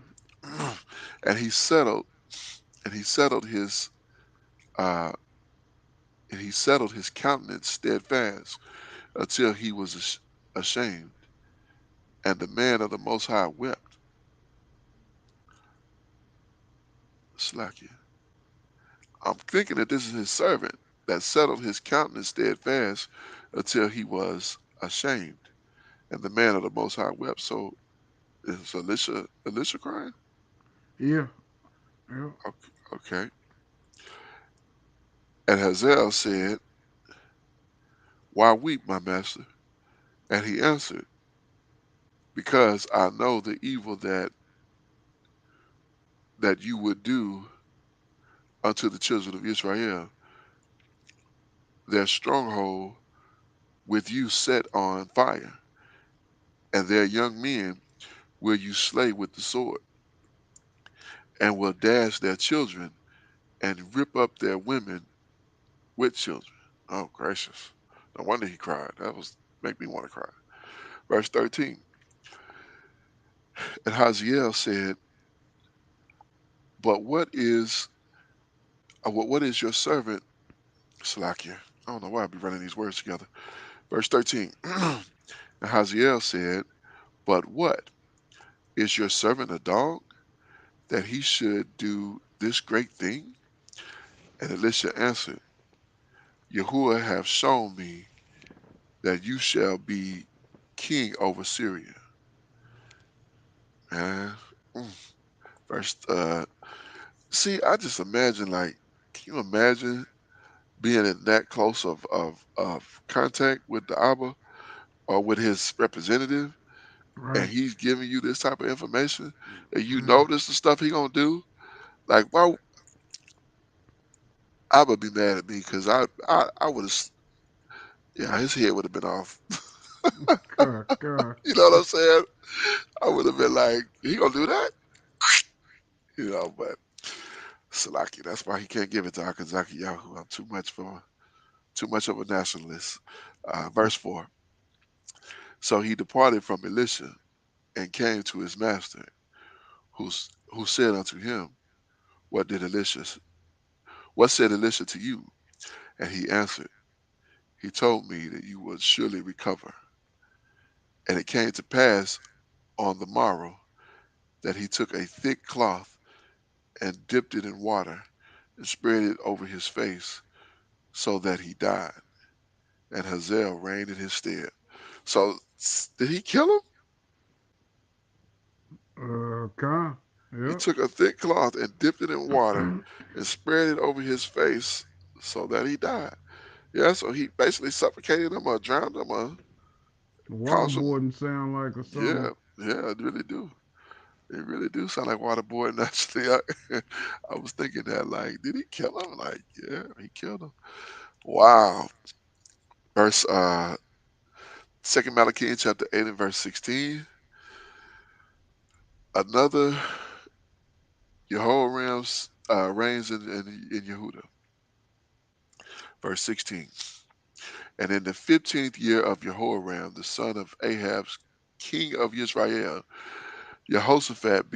and he settled and he settled his uh and he settled his countenance steadfast until he was ashamed. And the man of the Most High wept. Slakia. I'm thinking that this is his servant that settled his countenance steadfast until he was ashamed. And the man of the Most High wept. So is Elisha crying? Yeah. Yeah. Okay. Okay. And Hazael said, why weep, my master? And he answered, because I know the evil that you would do unto the children of Israel, their stronghold with you set on fire, and their young men will you slay with the sword, and will dash their children and rip up their women with children. Oh gracious. No wonder he cried. That was make me want to cry. Verse 13. And Haziel said, but what is your servant Salakia? I don't know why I be running these words together. Verse 13. And Haziel said, but what? Is your servant a dog that he should do this great thing? And Elisha answered, Yahuwah hath shown me that you shall be king over Syria. Man, mm. verse. See, I just imagine like, can you imagine being in that close of contact with the Abba or with his representative, and Right. he's giving you this type of information, and you know this the stuff he gonna do? Like, why? I would be mad at me because I would have, yeah, his head would have been off. God, God. You know what I'm saying? I would have been like, he gonna do that? But Salaki, that's why he can't give it to Akazaki Yahu. I'm too much of a nationalist. Verse 4. So he departed from Elisha and came to his master, who said unto him, What did Elisha what said Elisha to you? And he answered, He told me that you would surely recover. And it came to pass on the morrow that he took a thick cloth and dipped it in water and spread it over his face so that he died. And Hazael reigned in his stead. So did he kill him? God. He Yep. took a thick cloth and dipped it in water and spread it over his face so that he died. Yeah, so he basically suffocated him or drowned him or caused him. Waterboarding sound like or Yeah, something. yeah, it really do. It really do sound like waterboarding. Actually, I was thinking that, like, did he kill him? Like, yeah, he killed him. Wow. Verse Second Malachi chapter 8 and verse 16. Another Jehoram reigns in Yehuda. Verse 16. And in the 15th year of Jehoram, the son of Ahab's king of Israel, Jehoshaphat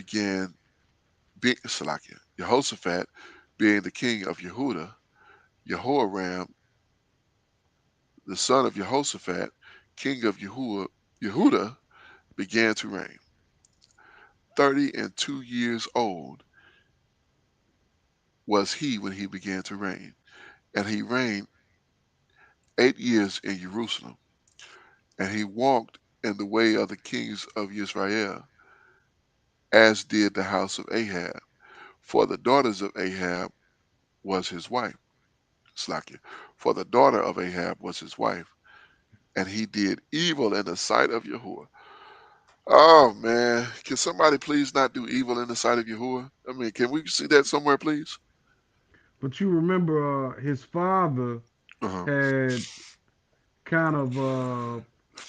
Jehoshaphat being the king of Yehuda, Jehoram, the son of Jehoshaphat, king of Yehuda, began to reign. 32 years old was he when he began to reign, and he reigned 8 years in Jerusalem. And he walked in the way of the kings of Israel, as did the house of Ahab. For the daughters of Ahab was his wife. Slakia. For the daughter of Ahab was his wife, and he did evil in the sight of Yahuwah. Oh man, can somebody please not do evil in the sight of Yahuwah? I mean, can we see that somewhere, please? But you remember his father Uh-huh. had kind of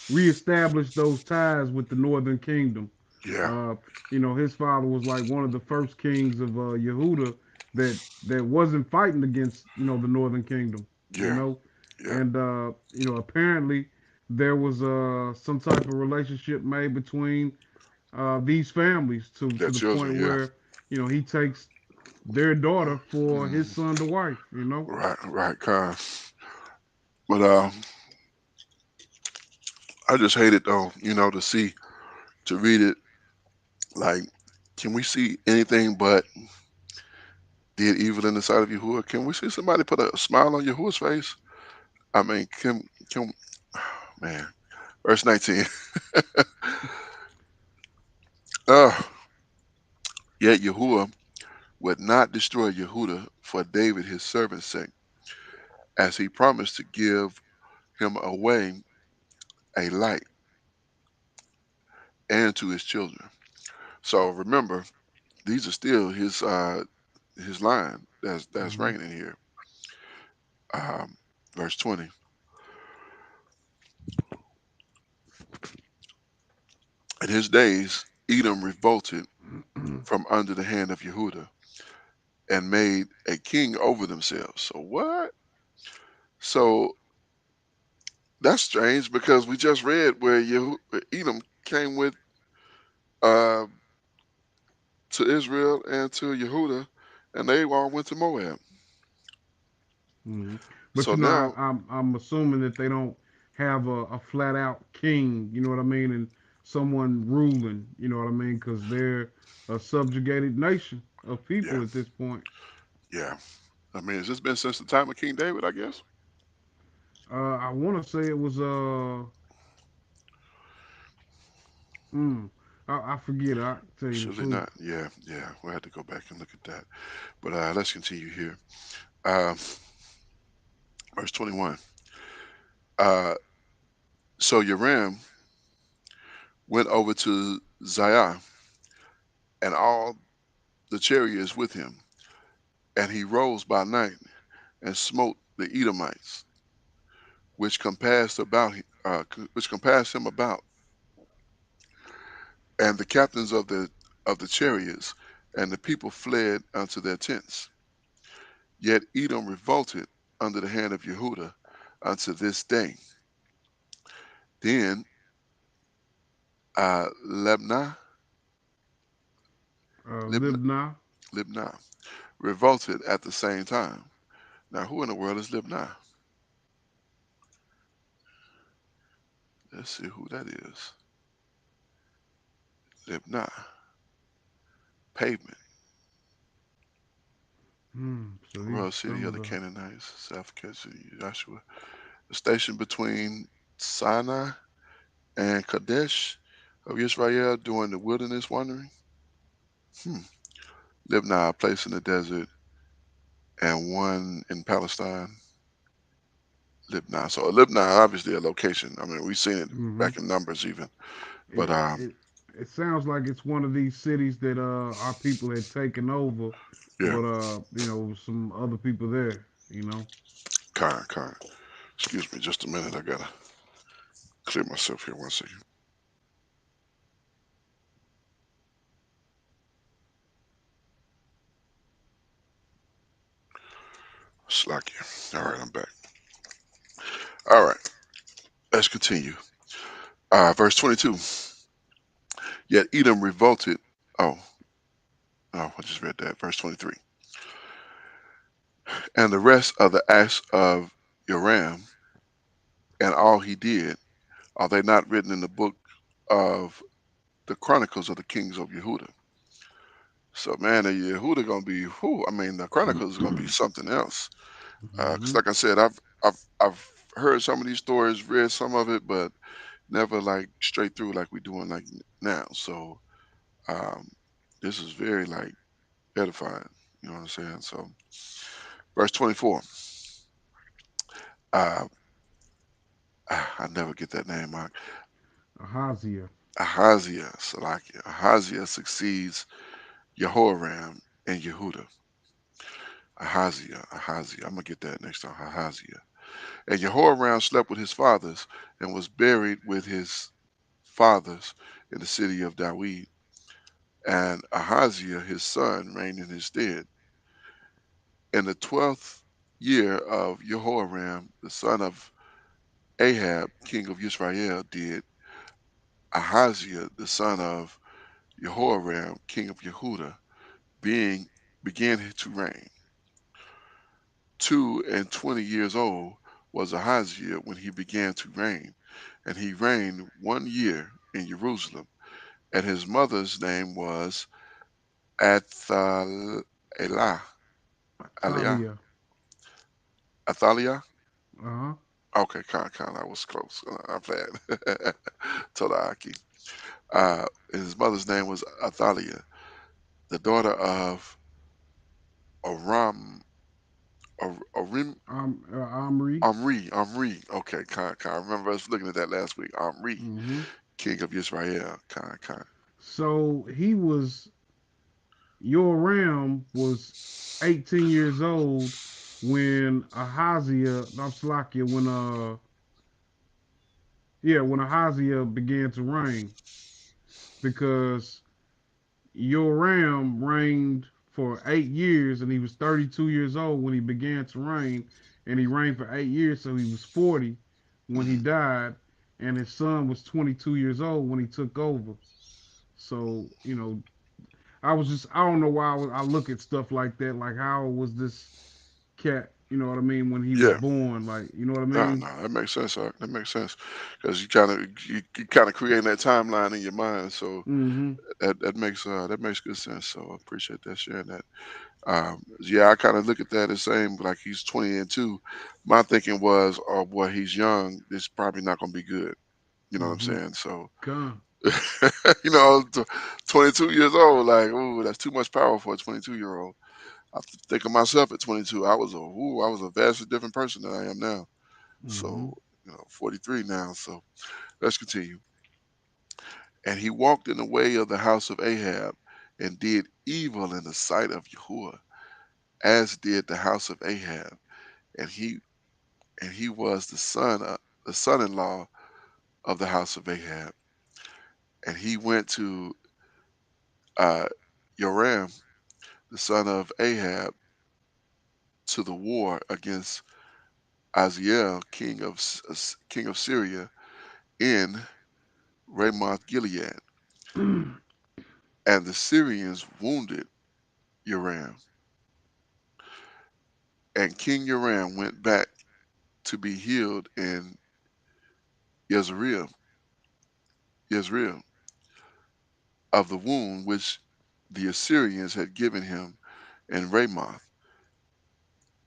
reestablished those ties with the Northern Kingdom. Yeah, Uh, his father was like one of the first kings of Yehuda that wasn't fighting against the Northern Kingdom. You yeah, know, yeah. and apparently there was some type of relationship made between these families Their to the children, point yeah. where he takes their daughter for his Mm, son to wife. right, right, kind. But I just hate it though, to read it like, can we see anything but did evil in the sight of Yahuwah? Can we see somebody put a smile on Yahuwah's face? I mean, can man. Verse 19. uh, Yet Yahuwah would not destroy Yehuda for David his servant's sake, as he promised to give him away a light and to his children. So remember, these are still his line that's Hmm. reigning here. Um, verse 20. In his days, Edom revolted from under the hand of Yehuda and made a king over themselves. So what? So that's strange because we just read where Edom came with uh, to Israel and to Yehuda, and they all went to Moab. Hmm. But So now, I'm assuming that they don't have a flat out king. You know what I mean? And someone ruling. You know what I mean? Because they're a subjugated nation of Yeah, people at this point. yeah. I mean, has this been since the time of King David? I guess. I want to say it was mm, I forget. I tell you the Surely truth. not. Yeah, yeah. We'll have to go back and look at that. But let's continue here. Uh, verse 21. Uh, so Yoram went over to Zion, and all the chariots with him, and he rose by night and smote the Edomites, which compassed him about, and the captains of the chariots, and the people fled unto their tents. Yet Edom revolted under the hand of Yehuda unto this day. Then Lebna, Libna, Libna. Libna revolted at the same time. Now, who in the world is Libna? Let's see who that is. Libna, pavement, So these royal are city some of of the the. Canaanites, south of Joshua. The station between Sinai and Kadesh of Israel during the wilderness wandering. Hmm. Libna, a place in the desert, and one in Palestine. Libna. So Libna, obviously a location. I mean, we've seen it Hmm. back in Numbers even. It But it it sounds like it's one of these cities that our people had taken over, yeah, but some other people there. You know. kind. Excuse me, just a minute. I gotta clear myself here. One second. Slack you. All right, I'm back. All right, let's continue. Verse 22. Yet Edom revolted. Oh, oh, I just read that. Verse 23. And the rest of the acts of Joram and all he did, are they not written in the book of the Chronicles of the Kings of Yehuda? So, man, the Yehuda gonna be. Whew, I mean, the Chronicles is gonna be something else. Because, Hmm. like I said, I've heard some of these stories, read some of it, but never like straight through like we doing like now. So, um, this is very like edifying. You know what I'm saying? So, verse 24. Uh, I never get that name, Mark. Ahazia. Ahaziah, Salakia. Ahaziah succeeds Jehoram and Yehuda. Ahaziah. I'm gonna get that next time. Ahaziah. And Jehoram slept with his fathers and was buried with his fathers in the city of David. And Ahaziah, his son, reigned in his stead. In the 12th year of Jehoram, the son of Ahab, king of Israel, did Ahaziah, the son of Jehoram, king of Yehuda, being began to reign. 2 and 20 years old was Ahaziah when he began to reign, and he reigned 1 year in Jerusalem. And his mother's name was Athaliah. Aliyah, Talia. Athaliah. Uh huh. Okay, kind. I was close. I'm playing. Todaki. His mother's name was Athaliah, the daughter of Aram, Arim, Amri. Omri. Okay, kind. I remember us looking at that last week. Omri, Hmm. king of Israel. Kind. So he was Yoram was 18 years old when Ahaziah, I'm Slakia, when Ahaziah began to reign, because Yoram reigned for 8 years and he was 32 years old when he began to reign, and he reigned for 8 years, so he was 40 when he Hmm. died, and his son was 22 years old when he took over. So, I don't know why I look at stuff like that, like how was this cat, you know what I mean, when he was Yeah. born, like, you know what I No, mean? no, that makes sense. That makes sense because you kind of creating that timeline in your mind. So Mm-hmm. that makes good sense. So I appreciate that sharing that. Yeah, I kind of look at that as saying like he's 20 and two. My thinking was, oh boy, he's young. This probably not going to be good. You know what I'm Mm-hmm. saying? So, Con. 22 years old, like, ooh, that's too much power for a 22-year-old. I think of myself at 22. I was a vastly different person than I am now. Mm-hmm. So, 43 now. So let's continue. And he walked in the way of the house of Ahab and did evil in the sight of Yahuwah, as did the house of Ahab. And he was the son-in-law of the house of Ahab. And he went to uh, Joram, the son of Ahab, to the war against Aziel, king of Syria, in Ramoth Gilead. And the Syrians wounded Joram, and King Joram went back to be healed in Yezreel, Yezreel of the wound which the Assyrians had given him in Ramoth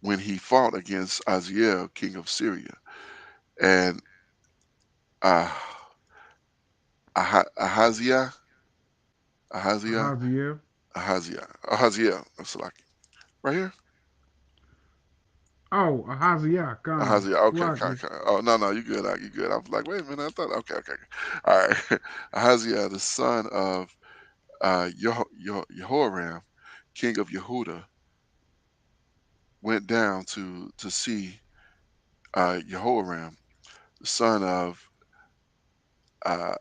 when he fought against Aziel, king of Syria. And uh, Ahaziah, Ahaziah, Ahaziel. Ahaziel. That's like right here. Oh, Ahaziah. Con. Ahaziah. Okay, okay, Salaki. okay. Oh no, no, you good. You good. I was like, wait a minute. I thought. Okay, okay. All right. Ahaziah, the son of Jehoram, king of Yehuda, went down to see Jehoram, the son of uh,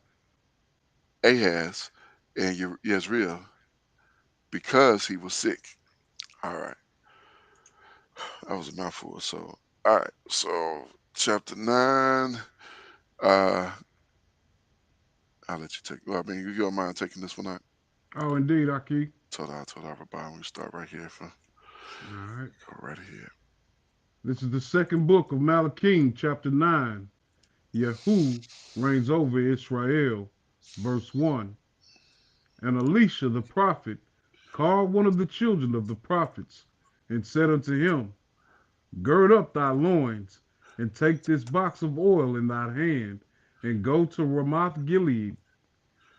Ahaz, in Yezreel, because he was sick. All right, that was a mouthful. So, all right. So, chapter 9. Uh, I'll let you take. Well, I mean, if you don't mind taking this one out. Oh, indeed, Aki. Told everybody we start right here for All right. go right here. This is the second book of Malachim, chapter 9. Yehu reigns over Israel. Verse 1. And Elisha the prophet called one of the children of the prophets and said unto him, Gird up thy loins, and take this box of oil in thy hand, and go to Ramoth Gilead.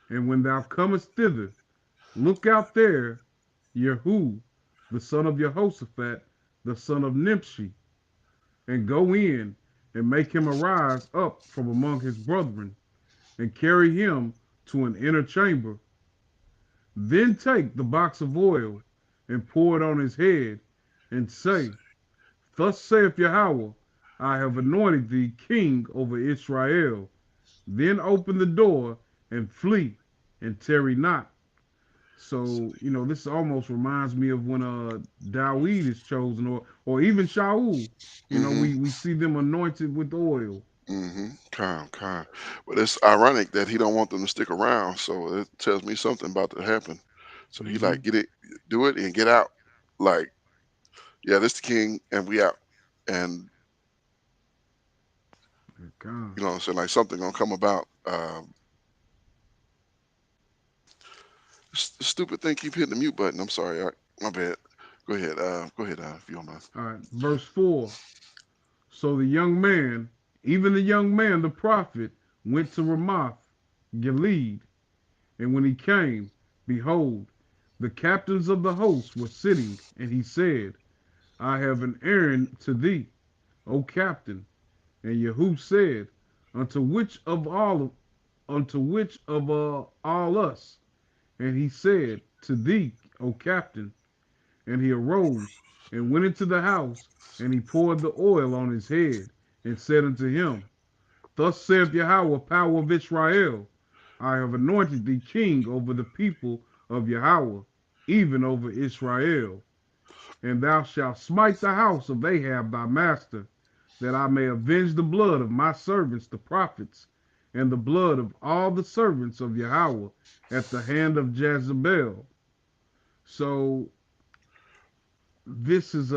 And when thou comest thither, look out there Jehu, the son of Jehoshaphat, the son of Nimshi, and go in and make him arise up from among his brethren, and carry him to an inner chamber. Then take the box of oil and pour it on his head, and say, Thus saith Yahweh, I have anointed thee king over Israel. Then open the door and flee, and tarry not. So, this almost reminds me of when Dawid is chosen, or even Shaul. Mm-hmm. We see them anointed with oil. Mm-hmm. Calm. But it's ironic that he don't want them to stick around. So it tells me something about to happen. So he Mm-hmm. like get it, do it, and get out. Like, yeah, this the king, and we out. And God. you know what I'm saying? Like something gonna come about. Stupid thing keep hitting the mute button. I'm sorry. My bad. Go ahead. Go ahead. If you don't mind. All right, verse 4. So the young man, even the young man, the prophet, went to Ramoth Gilead. And when he came, behold, the captains of the host were sitting, and he said, I have an errand to thee, O captain. And Jehu said, Unto which of all us? And he said, To thee, O captain. And he arose and went into the house, and he poured the oil on his head, and said unto him, Thus saith Yahweh, power of Israel, I have anointed thee king over the people of Yahweh, even over Israel. And thou shalt smite the house of Ahab thy master, that I may avenge the blood of my servants the prophets, and the blood of all the servants of Yahweh at the hand of Jezebel. So this is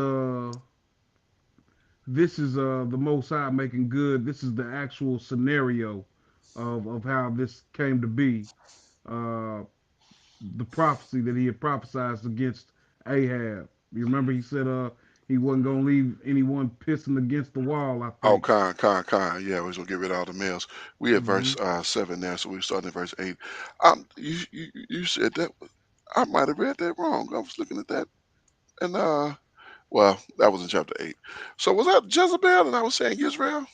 this is the Most High making good. This is the actual scenario of how this came to be. Uh, the prophecy that he had prophesied against Ahab. You remember he said he wasn't gonna leave anyone pissing against the wall. I Oh, think. con. Yeah, we're gonna get rid of all the males. We at Hmm. verse 7 there, so we starting at verse 8. You said that I might have read that wrong. I was looking at that, and well, that was in chapter 8. So was that Jezebel, and I was saying Israel?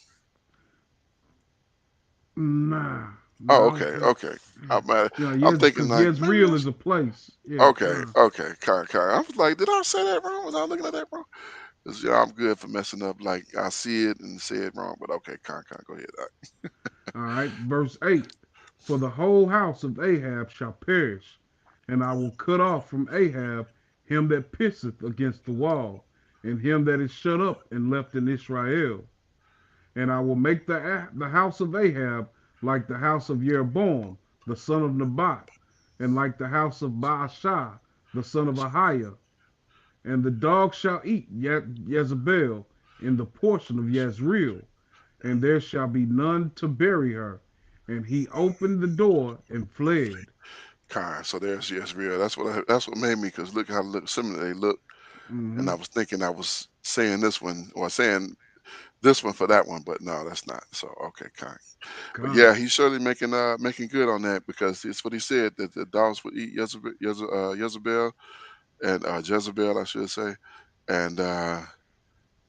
Nah, nah, I Oh, don't okay, think. okay. I'm, Yeah, I'm yes, thinking because like maybe Yezreel that's is a place. Yeah, okay, con. okay, con. I was like, did I say that wrong? Was I looking at that wrong? 'Cause, yeah, I'm good for messing up. Like I see it and say it wrong, but okay, con. Go ahead. All right, verse 8. For the whole house of Ahab shall perish, and I will cut off from Ahab him that pisseth against the wall, and him that is shut up and left in Israel. And I will make the house of Ahab like the house of Jeroboam, the son of Nebat, and like the house of Baasha, the son of Ahiah. And the dog shall eat Jezebel in the portion of Jezreel, and there shall be none to bury her. And he opened the door and fled. So there's Jezreel. That's what made me, because look how look similar they look, and Mm-hmm. I was thinking I was saying this one or saying this one for that one, but no, that's not. So okay, kind. But Con. yeah, he's certainly making good on that, because it's what he said that the dogs would eat Jezebel and Jezebel, I should say, and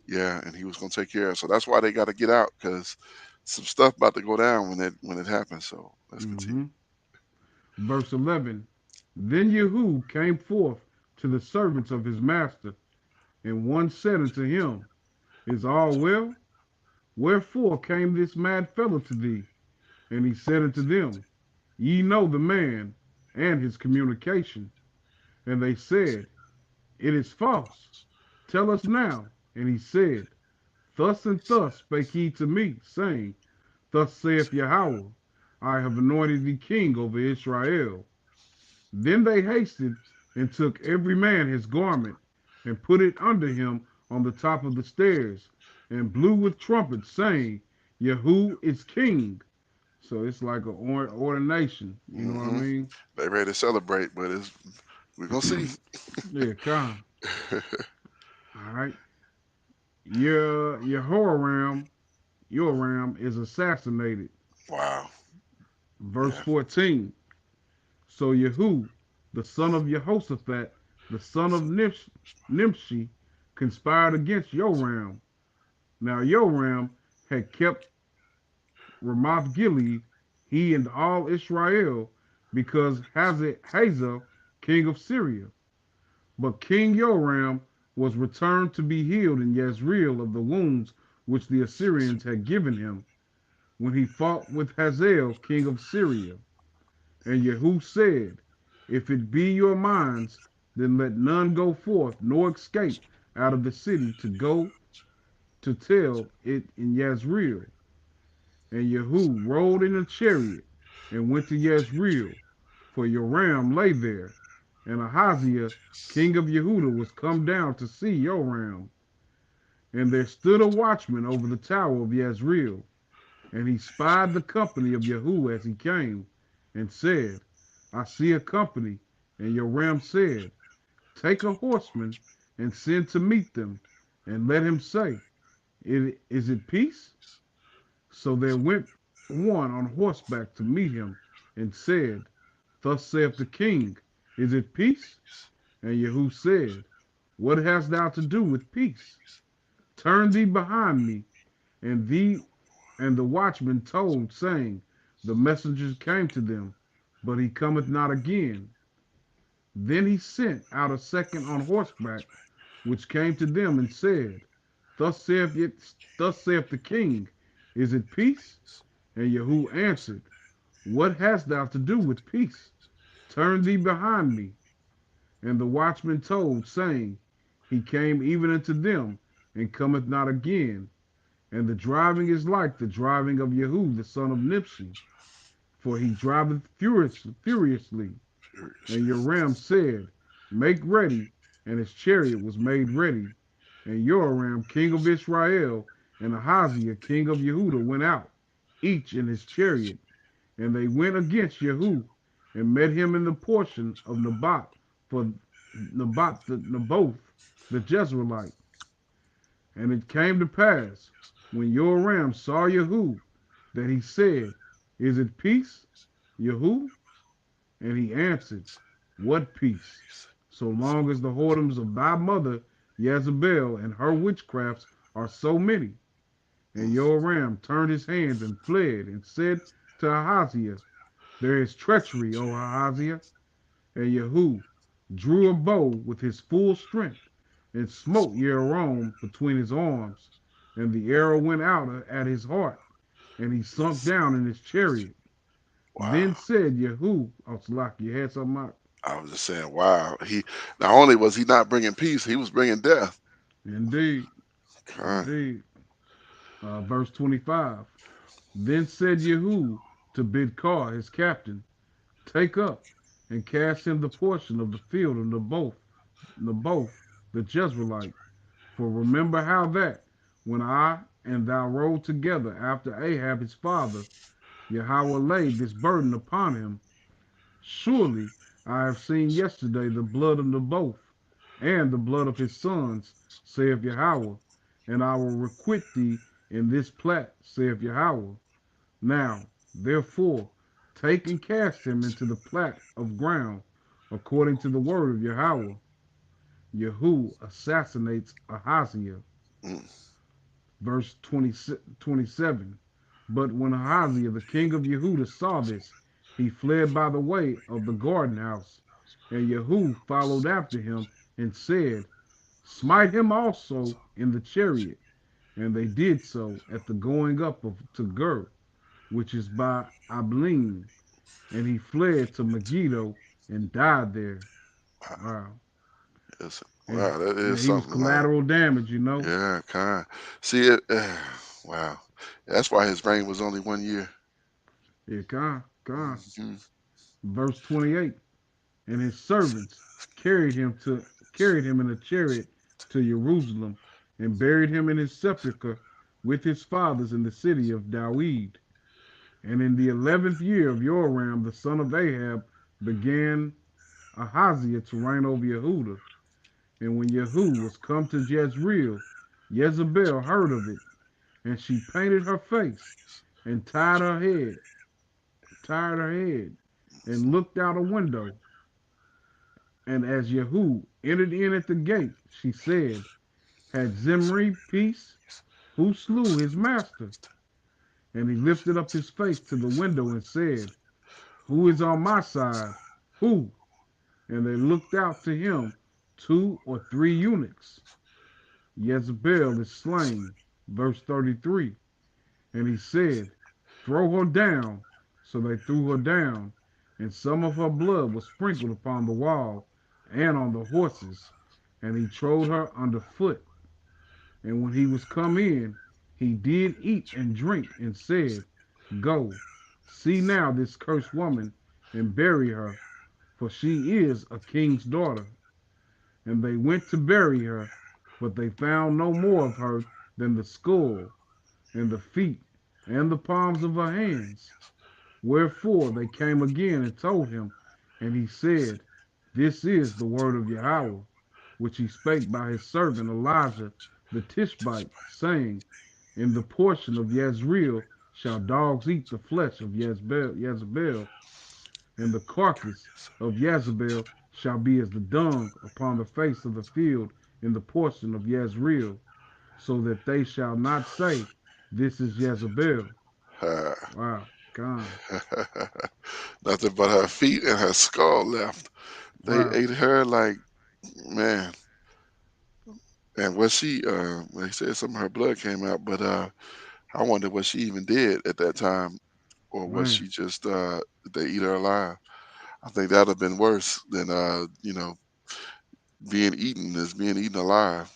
yeah, and he was gonna take care of it. So that's why they got to get out, because some stuff about to go down when it happens. So let's continue. Mm-hmm. Verse 11. Then Jehu came forth to the servants of his master, and one said unto him, Is all well? Wherefore came this mad fellow to thee? And he said unto them, Ye know the man and his communication. And they said, It is false. Tell us now. And he said, Thus and thus spake he to me, saying, Thus saith Yahweh, I have anointed thee king over Israel. Then they hasted and took every man his garment, and put it under him on the top of the stairs, and blew with trumpets, saying, Yehu is king. So it's like an ordination. You know what I Hmm. mean? They ready to celebrate, but it's we're gonna see. Yeah, Khan. All right. Jehoram is assassinated. Wow. Verse Yeah. 14. So Yehu, the son of Jehoshaphat, the son of Nimshi, conspired against Joram. Now Joram had kept Ramoth Gilead, he and all Israel, because Hazael, king of Syria. But King Joram was returned to be healed in Jezreel of the wounds which the Assyrians had given him, when he fought with Hazael, king of Syria. And Jehu said, If it be your minds, then let none go forth nor escape out of the city to go to tell it in Jezreel. And Jehu rode in a chariot and went to Jezreel, for Joram lay there. And Ahaziah, king of Yehuda, was come down to see Joram. And there stood a watchman over the tower of Jezreel. And he spied the company of Jehu as he came, and said, I see a company. And Joram said, Take a horseman and send to meet them, and let him say, Is it peace? So there went one on horseback to meet him, and said, Thus saith the king, Is it peace? And Jehu said, What hast thou to do with peace? Turn thee behind me. And the watchman told, saying, The messengers came to them, but he cometh not again. Then he sent out a second on horseback, which came to them and said, Thus saith the king, Is it peace? And Jehu answered, What hast thou to do with peace? Turn thee behind me. And the watchman told, saying, He came even unto them, and cometh not again. And the driving is like the driving of Jehu the son of Nimshi, for he driveth furiously. Furious. And Joram said, Make ready, and his chariot was made ready. And Joram, king of Israel, and Ahaziah, king of Yehuda, went out, each in his chariot, and they went against Jehu, and met him in the portion of Naboth, for Naboth the Jezreelite. And it came to pass, when Joram saw Jehu, that he said, Is it peace, Jehu? And he answered, What peace? So long as the whoredoms of thy mother Jezebel and her witchcrafts are so many. And Mm. Joram turned his hands and fled, and said to Ahaziah, There is treachery, O Ahaziah. And Jehu drew a bow with his full strength, and smote Jehoram between his arms, and the arrow went out at his heart, and he sunk down in his chariot. Wow. Then said Jehu, oh, Salaki, you had something out? I was just saying, wow. He not only was he not bringing peace, he was bringing death. Indeed, Kind. indeed. Verse 25. Then said Jehu to Bidkar, his captain, Take up and cast him the portion of the field of Naboth the Jezreelite. For remember how that, when I and thou rode together after Ahab his father, Yahweh laid this burden upon him. Surely I have seen yesterday the blood of Naboth, and the blood of his sons, saith Yahweh, and I will requite thee in this plat, saith Yahweh. Now, therefore, take and cast him into the plat of ground, according to the word of Yahweh. Jehu assassinates Ahaziah. Mm. Verse 27. But when Ahaziah, the king of Yehuda, saw this, he fled by the way of the garden house. And Jehu followed after him and said, Smite him also in the chariot. And they did so at the going up to Gur, which is by Ablim. And he fled to Megiddo and died there. Wow. Wow. It's, And wow, that yeah, is he was something, man. collateral damage. Yeah, kind. See it. Wow. That's why his reign was only 1 year. Yeah, God. Hmm. Verse 28. And his servants carried him in a chariot to Jerusalem, and buried him in his sepulchre with his fathers in the city of David. And in the 11th year of Joram the son of Ahab began Ahaziah to reign over Yehuda. And when Jehu was come to Jezreel, Jezebel heard of it, and she painted her face, and tied her head, and looked out a window. And as Jehu entered in at the gate, she said, Had Zimri peace? Who slew his master? And he lifted up his face to the window and said, Who is on my side? Who? And they looked out to him 2 or 3 eunuchs. Jezebel is slain. Verse 33. And he said, Throw her down. So they threw her down, and some of her blood was sprinkled upon the wall and on the horses. And he trode her under foot. And when he was come in, he did eat and drink, and said, Go, see now this cursed woman, and bury her, for she is a king's daughter. And they went to bury her, but they found no more of her than the skull, and the feet, and the palms of her hands. Wherefore they came again and told him, and he said, This is the word of Yahweh, which he spake by his servant Elijah the Tishbite, saying, In the portion of Jezreel shall dogs eat the flesh of Jezebel, and the carcass of Jezebel shall be as the dung upon the face of the field in the portion of Jezreel, so that they shall not say, This is Jezebel. Wow, gone. Nothing but her feet and her skull left. They Wow, ate her like, man. And what she, they said some of her blood came out, but I wonder what she even did at that time, or was man. she just, did they eat her alive? I think that'd have been worse than, being eaten alive.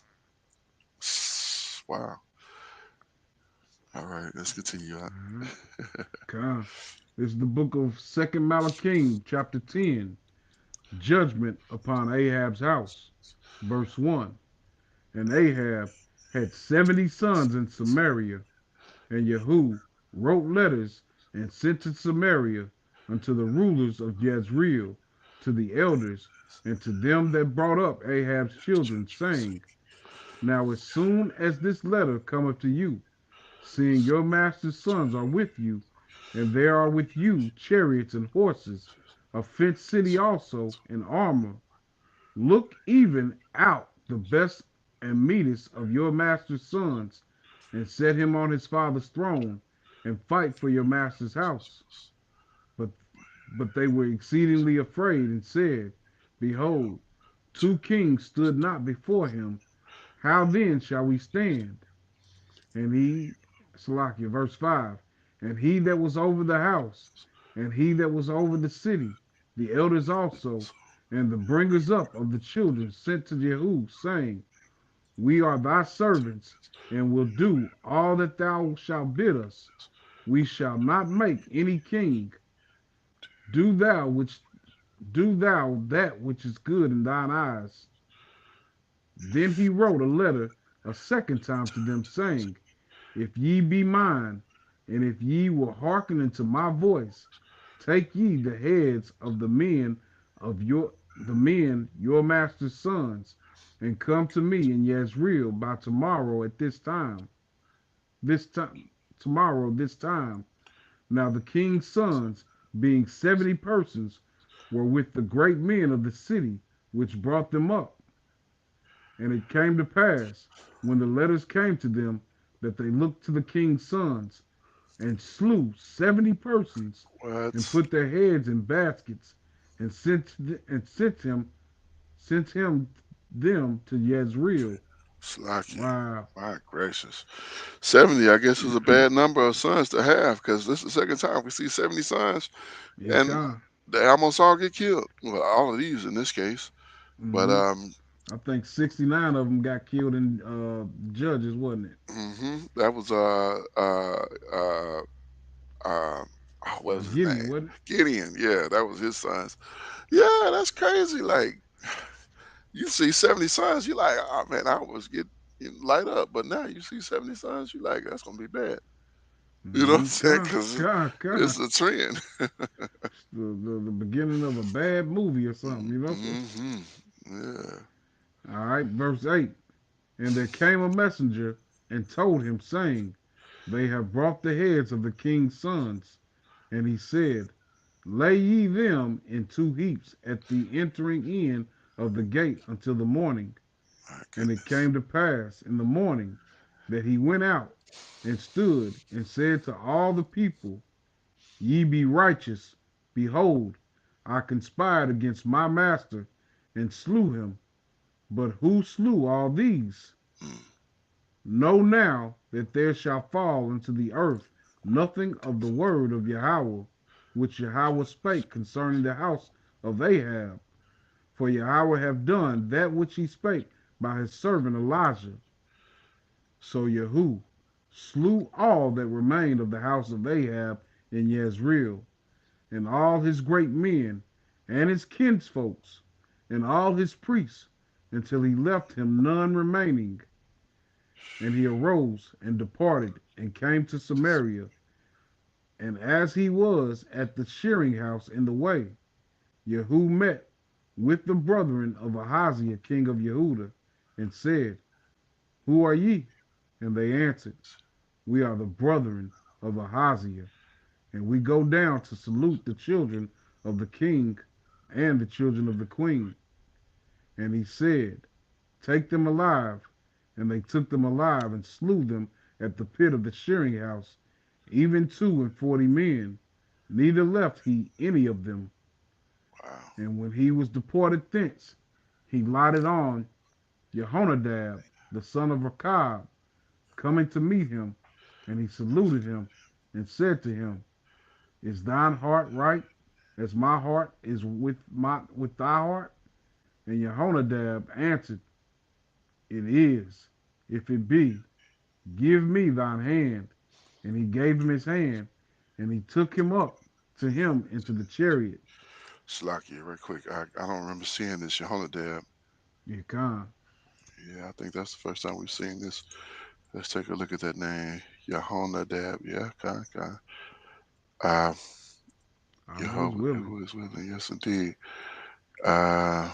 Wow. All right, let's continue on. All right, gone. This is the book of Second Malachim, chapter 10, judgment upon Ahab's house. Verse 1. And Ahab had 70 sons in Samaria, and Jehu wrote letters and sent to Samaria unto the rulers of Jezreel, to the elders, and to them that brought up Ahab's children, saying, Now as soon as this letter cometh to you, seeing your master's sons are with you, and there are with you chariots and horses, a fenced city also, and armor, look even out the best and meanest of your master's sons, and set him on his father's throne, and fight for your master's house. But but they were exceedingly afraid, and said, Behold, two kings stood not before him. How then shall we stand? And he, Salakia, verse 5, and he that was over the house, and he that was over the city, the elders also, and the bringers up of the children sent to Jehu, saying, We are thy servants, and will do all that thou shalt bid us. We shall not make any king. Do thou which do thou that which is good in thine eyes. Then he wrote a letter a second time to them, saying, If ye be mine, and if ye will hearken unto my voice, take ye the heads of the men your master's sons, and come to me in Yezreel by tomorrow at this time tomorrow this time. Now the king's sons, being 70 persons, were with the great men of the city which brought them up. And it came to pass, when the letters came to them, that they looked to the king's sons, and slew 70 persons, and What? put their heads in baskets, and sent him them to Yezreel. Slacky. Wow. My gracious. 70, I guess, is a bad number of sons to have because this is the second time we see 70 sons Yeah, and con. they almost all get killed. Well, all of these in this case. But Hmm. I think 69 of them got killed in Judges, wasn't it? that was uh uh oh, what was his Gideon, name? wasn't Gideon. Yeah, that was his sons. Yeah, that's crazy. Like you see 70 sons, you like, oh man, I was getting light up. But now you see 70 sons, you like, that's gonna be bad. it? You know what I'm Hmm. saying? Con, Because con, con. it's a trend. The beginning of a bad movie or something, you know? Mm-hmm. Yeah. All right, verse 8. And there came a messenger and told him, saying, They have brought the heads of the king's sons. And he said, Lay ye them in two heaps at the entering in of the gate until the morning. My And it goodness. came to pass in the morning that he went out and stood and said to all the people, Ye be righteous. Behold, I conspired against my master and slew him. But who slew all these? Mm. Know now that there shall fall into the earth nothing of the word of Yahweh, which Yahweh spake concerning the house of Ahab. For Yahweh have done that which he spake by his servant Elijah. So Jehu slew all that remained of the house of Ahab in Jezreel, and all his great men, and his kinsfolks, and all his priests, until he left him none remaining. And he arose and departed, and came to Samaria. And as he was at the shearing house in the way, Jehu met with the brethren of Ahaziah king of Yehuda, and said, Who are ye? And they answered, We are the brethren of Ahaziah, and we go down to salute the children of the king and the children of the queen. And he said, Take them alive. And they took them alive and slew them at the pit of the shearing house, even 240 men. Neither left he any of them. Wow. And when he was departed thence, he lighted on Jehonadab, the son of Rechab, coming to meet him. And he saluted him and said to him, Is thine heart right as my heart is with thy heart? And Jehonadab answered, It is. If it be, give me thine hand. And he gave him his hand, and he took him up to him into the chariot. Slacky, right quick. I don't remember seeing this Yehonadab. Yakan. Yeah, I think that's the first time we've seen this. Let's take a look at that name. Yahonadab. Yeah, kind. Uh, All is Jehovah, willing. who is willing. Yes, indeed. Uh,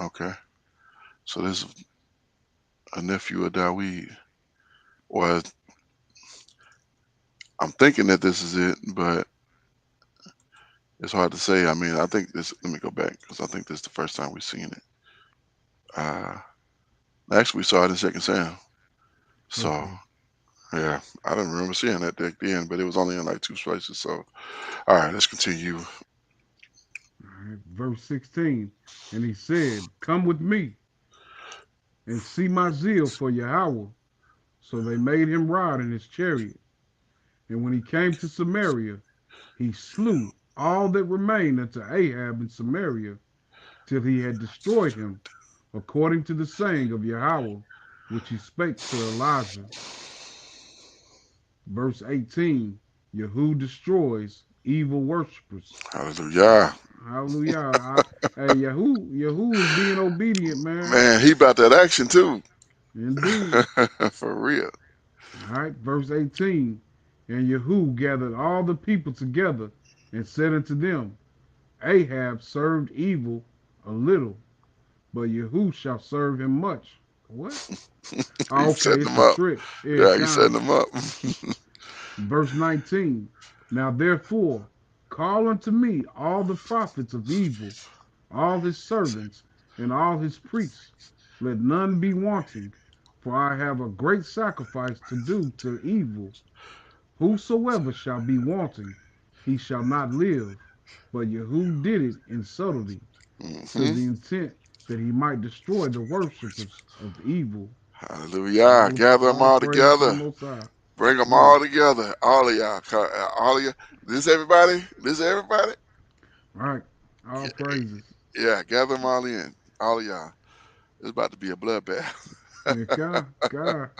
okay. So this is a nephew of Dawid. Well, I'm thinking that this is it, but it's hard to say. I mean, I think this. Let me go back because I think this is the first time we've seen it. Uh, actually, we saw it in Second Sam. So Okay. yeah, I don't remember seeing that back then, but it was only in like two places. So all right, let's continue. All right. Verse 16. And he said, Come with me and see my zeal for Yahweh. So they made him ride in his chariot. And when he came to Samaria, he slew all that remained unto Ahab in Samaria, till he had destroyed him, according to the saying of Yahweh, which he spake to Elijah. Verse 18. Yahoo destroys evil worshippers. Hallelujah, Hallelujah. Hey, Yahoo is being obedient, man. man. He about that action too, Indeed. for real. All right, verse 18. And Yahoo gathered all the people together and said unto them, Ahab served evil a little, but Yahoo shall serve him much. What? Oh, He's okay, setting it's them a up. trick. Yeah, Yeah, he's setting con. them up. Verse 19. Now therefore, call unto me all the prophets of evil, all his servants, and all his priests. Let none be wanting, for I have a great sacrifice to do to evil. Whosoever shall be wanting, he shall not live. But Yahoo did it in subtlety, to Hmm. the intent that he might destroy the worshippers of evil. Hallelujah. Gather them All all praise to the together. Most High. Bring them Yeah. all together. All of y'all. All of you. This everybody? This everybody? All right. All praises. Yeah, gather them all in. All of y'all. It's about to be a bloodbath. Yeah, God.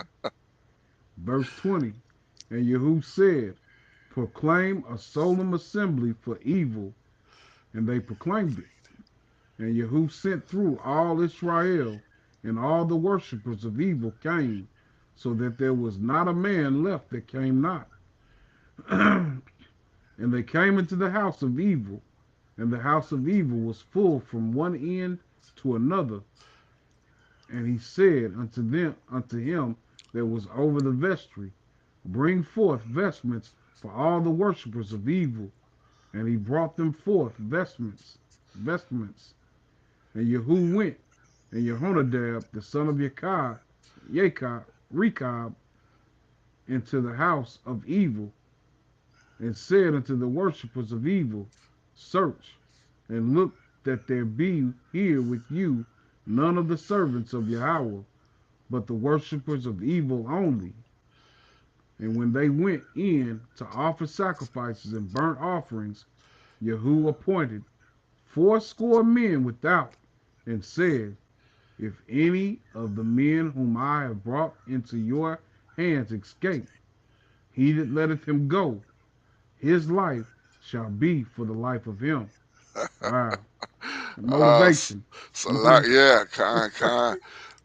Verse 20. And Yahoo said, Proclaim a solemn assembly for evil. And they proclaimed it. And Yahoo sent through all Israel, and all the worshippers of evil came, so that there was not a man left that came not. And they came into the house of evil, and the house of evil was full from one end to another. And he said unto him that was over the vestry, Bring forth vestments for all the worshippers of evil. And he brought them forth vestments. And Yahoo went, and Jehonadab, the son of Rechab, into the house of evil, and said unto the worshippers of evil, Search, and look that there be here with you none of the servants of Yahweh, but the worshippers of evil only. And when they went in to offer sacrifices and burnt offerings, Yahoo appointed fourscore men without, and said, If any of the men whom I have brought into your hands escape, he that letteth him go, his life shall be for the life of him. Wow. uh, Motivation. so like, yeah, kind.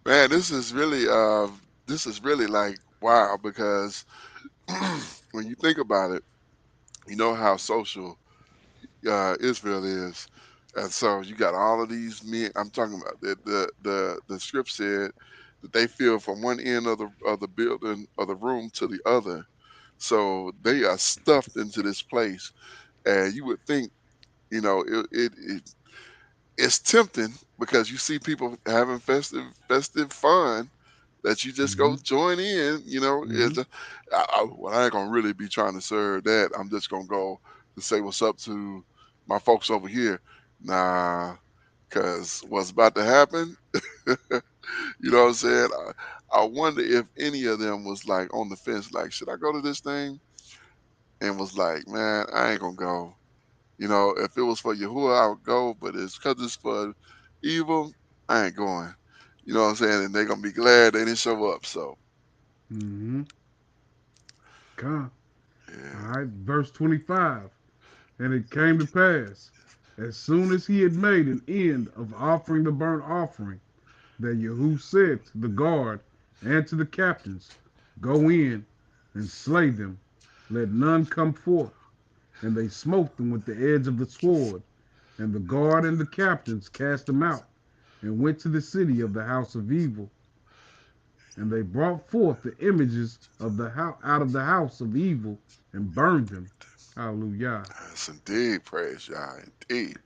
Man, this is really like wow because when you think about it, you know how social Israel is, and so you got all of these men. I'm talking about the script said that they feel from one end of the building of the room to the other, so they are stuffed into this place, and you would think it's tempting because you see people having festive fun that you just go Mm-hmm. join in. Mm-hmm. Well, I ain't gonna really be trying to serve that. I'm just gonna go to say what's up to my folks over here. Nah, cause what's about to happen, you know what I'm saying? I wonder if any of them was like on the fence, like, should I go to this thing? And was like, man, I ain't gonna go. If it was for Yahuwah, I would go, but it's because it's for evil, I ain't going. You know what I'm saying? And they're gonna be glad they didn't show up. So Mm-hmm. Come. All yeah. right. Verse 25. And it came to pass, as soon as he had made an end of offering the burnt offering, that Yahoo said to the guard and to the captains, "Go in and slay them, let none come forth." And they smote them with the edge of the sword. And the guard and the captains cast them out, and went to the city of the house of evil. And they brought forth the images of the house out of the house of evil, and burned them. Hallelujah. Yes, indeed. Praise Yah. Indeed.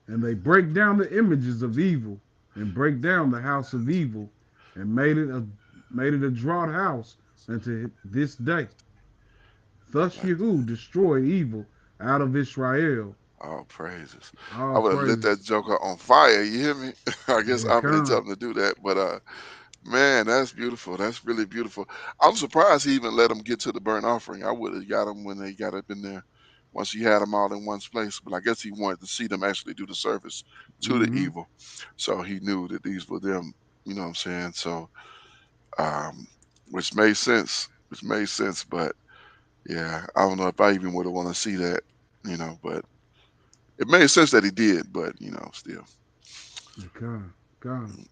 And they break down the images of evil, and break down the house of evil, and made it a draught house unto this day. Thus Like, Jehu destroyed evil out of Israel. all praises. I All would have lit that praises. joker on fire. You hear me? I guess Yeah, I didn't tell come. him to do that, but man, that's beautiful. That's really beautiful. I'm surprised he even let him get to the burnt offering. I would have got him when they got up in there. Once he had them all in one place, but I guess he wanted to see them actually do the service to the Mm-hmm. evil, so he knew that these were them. You know what I'm saying? So, um, which made sense. Which made sense, but yeah, I don't know if I even would have want to see that. But it made sense that he did, but still. Come. Come.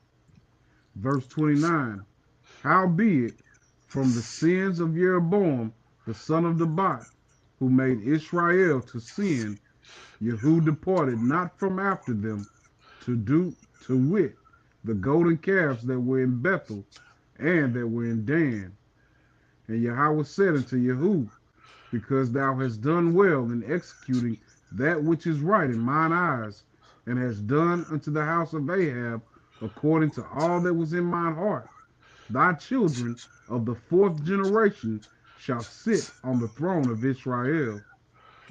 Verse 29. Howbeit, from the sins of Jeroboam, the son of Nebat, who made Israel to sin, Jehu departed not from after them to do, to wit, the golden calves that were in Bethel and that were in Dan. And Yahweh said unto Jehu, because thou hast done well in executing that which is right in mine eyes, and hast done unto the house of Ahab according to all that was in mine heart, thy children of the fourth generation shall sit on the throne of Israel.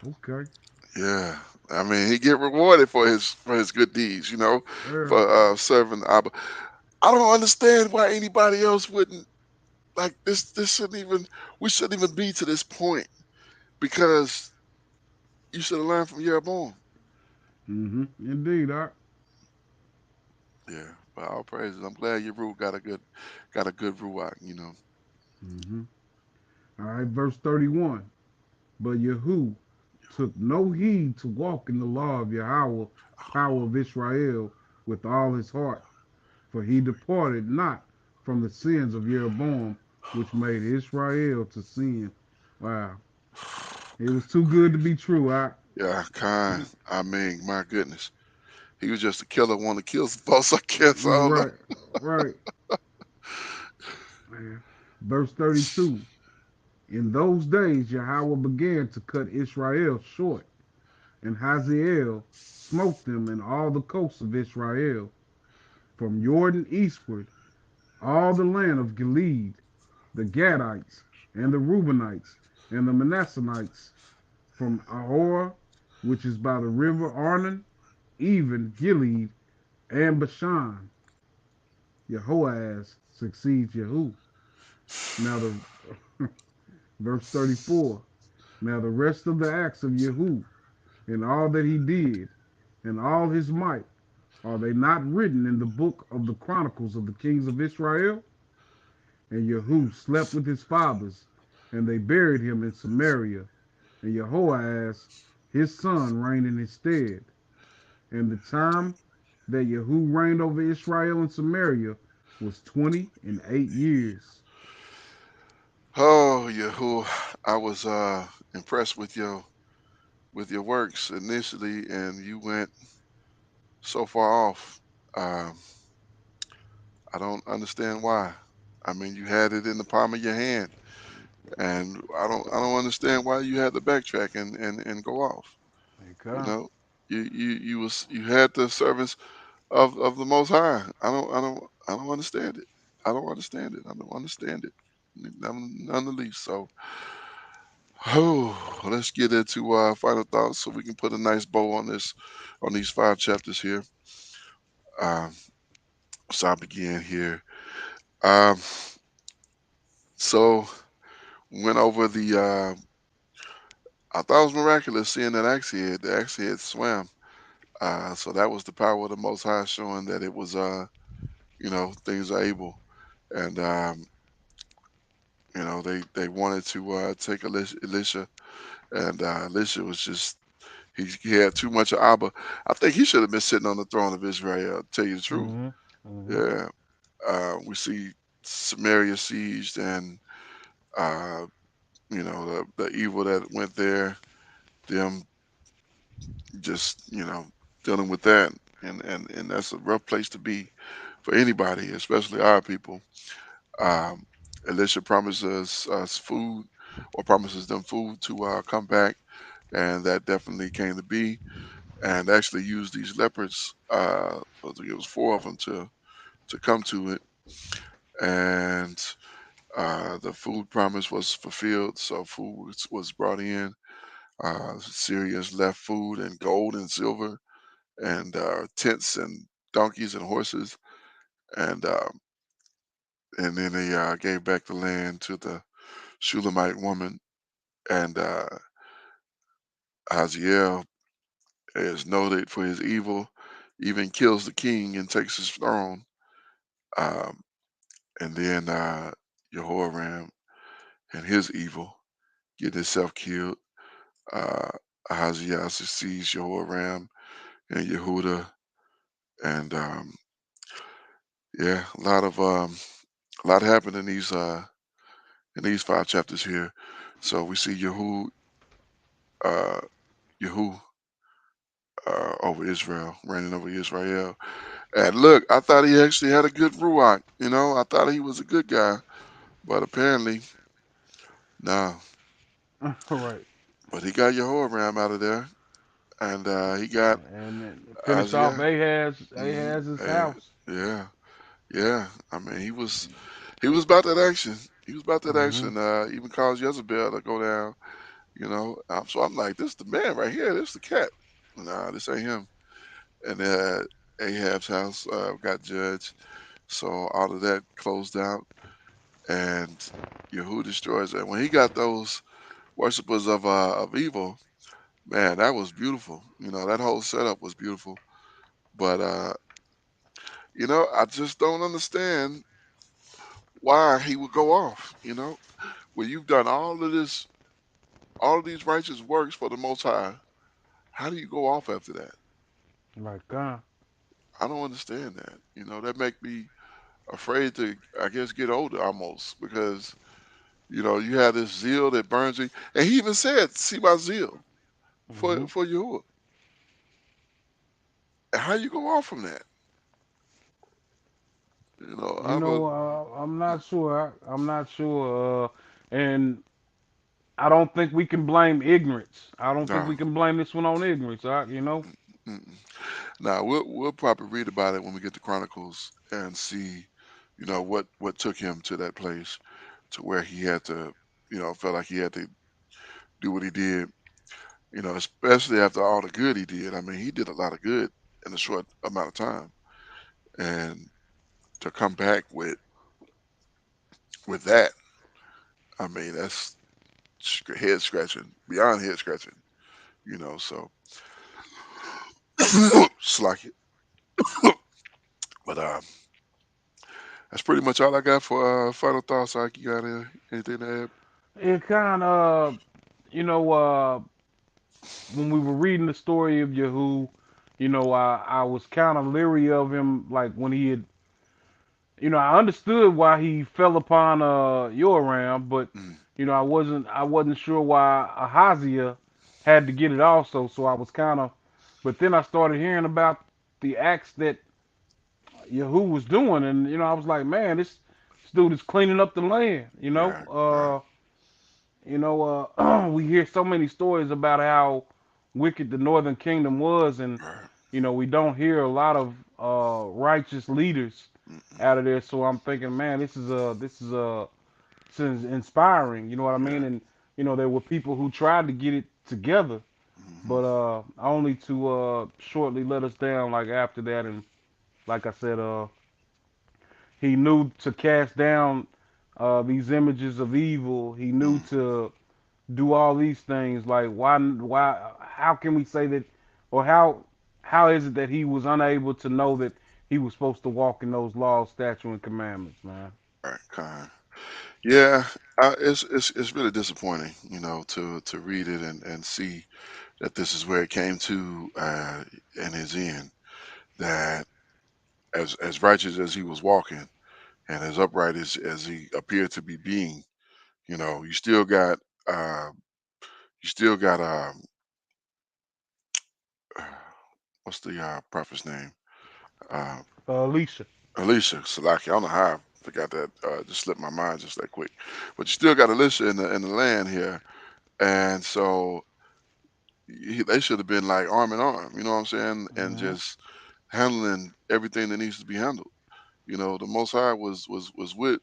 Okay. Yeah, I mean, he get rewarded for his good deeds, Yeah. for serving Abba. I don't understand why anybody else wouldn't like this. This shouldn't even we shouldn't even be to this point because you should have learned from Jeroboam. Mm-hmm. Indeed. Yeah, but all praises. I'm glad your rule got a good ruach. Mm-hmm. All right. Verse 31. But Jehu took no heed to walk in the law of Yahweh, power of Israel, with all his heart, for he departed not from the sins of Jeroboam, which made Israel to sin. Wow. It was too good to be true. Yeah, kind. I mean, my goodness, he was just a killer, want to kill some folks. I guess I don't know. Right. Right. Man. Verse 32. In those days Yahweh began to cut Israel short, and Hazael smote them in all the coasts of Israel, from Jordan eastward, all the land of Gilead, the Gadites, and the Reubenites, and the Manassanites, from Ahor, which is by the river Arnon, even Gilead and Bashan. Jehoaz succeeds Jehu. Now the verse 34. Now the rest of the acts of Jehu, and all that he did, and all his might, are they not written in the book of the chronicles of the kings of Israel? And Jehu slept with his fathers, and they buried him in Samaria. And Jehoahaz, his son, reigned in his stead. And the time that Jehu reigned over Israel and Samaria was 20 and 8 years. Oh, Yahuwah, I was impressed with your works initially, and you went so far off. Um, I don't understand why. I mean, you had it in the palm of your hand, and I don't understand why you had to backtrack and go off. You Okay. know, you had the servants of the Most High. I don't understand it. I don't understand it. I don't understand it. None the least. So, oh, let's get into final thoughts so we can put a nice bow on these 5 chapters here. Um, so I begin here. Um, so went over the. I thought it was miraculous seeing that axe head. The axe head swam. So that was the power of the Most High showing that it was. Things are able, and they wanted to take Elisha, and Elisha was just he had too much of Abba. I think he should have been sitting on the throne of Israel. To tell you the truth. Mm-hmm. Hmm. Yeah. We see Samaria sieged, and uh, the evil that went there, them just dealing with that, and that's a rough place to be for anybody, especially our people. Um, Elisha promises us food, or promises them food to come back, and that definitely came to be. And actually used these leopards. I think it was four of them to come to it, and the food promise was fulfilled. So food was brought in. Syrians left food and gold and silver and tents and donkeys and horses, and then they gave back the land to the Shulamite woman. And Hazael is noted for his evil, even kills the king and takes his throne. Um, and then Jehoram and his evil, getting himself killed. Uh, Ahaziah succeeds Jehoram and Yehuda, and yeah, a lot happened in these 5 chapters here. So we see uh, Yehu over Israel, reigning over Israel. And look, I thought he actually had a good ruach. I thought he was a good guy, but apparently, no. Right. But he got Jehoram out of there, and he got And then finished off Isaiah. Ahaz's And house. yeah, yeah. I mean, he was about that action. He was about that Hmm. action. Even caused Jezebel to go down. So I'm like, this is the man right here. This is the cat. Nah, this ain't him. And Ahab's house got judged. So all of that closed out, and Yehu destroys that. When he got those worshippers of evil, man, that was beautiful. That whole setup was beautiful. But I just don't understand why he would go off. When you've done all of these righteous works for the Most High, how do you go off after that? Like, God. I don't understand that. That make me afraid to, I guess, get older almost, because you have this zeal that burns you, and he even said, "See my zeal Hmm. for Yahuwah." How you go off from that? You I would. know, I'm not sure. I'm not sure. And I don't think we can blame ignorance. I don't think No. we can blame this one on ignorance. You know. Mm-mm. Now we'll probably read about it when we get to Chronicles and see, what took him to that place, to where he had to, felt like he had to do what he did. Especially after all the good he did. I mean, he did a lot of good in a short amount of time, and to come back with that, I mean, that's head scratching, beyond head scratching. So slack it. But that's pretty much all I got for final thoughts. Ike, you got anything to add? It kind of, you know, when we were reading the story of Yehu, I was kind of leery of him, like when he had, I understood why he fell upon Yoram, but Mm, I wasn't sure why Ahaziah had to get it also. So I was kind of, but then I started hearing about the acts that Yehu was doing, and I was like, man, this dude is cleaning up the land. right, right, We hear so many stories about how wicked the Northern Kingdom was, and right. we don't hear a lot of righteous leaders Mm-mm, out of there. So I'm thinking, man, this is inspiring. You know what I mean? yeah. And there were people who tried to get it together, Hmm. but only to shortly let us down. Like after that, and like I said, he knew to cast down these images of evil. He knew Mm, to do all these things. Like why how can we say that, or how is it that he was unable to know that he was supposed to walk in those laws, statutes, and commandments, man? right, kind. Yeah, it's really disappointing, to read it and see that this is where it came to in his end. That as righteous as he was walking and as upright as he appeared to be being, you still got uh, you still got what's the prophet's name? Uh, Alicia. Alicia Salaki. I don't know how I forgot that. Just slipped my mind just that quick. But you still got Alicia in the land here, and so they should have been like arm in arm. You know what I'm saying? And Hmm. just handling everything that needs to be handled. The Most High was with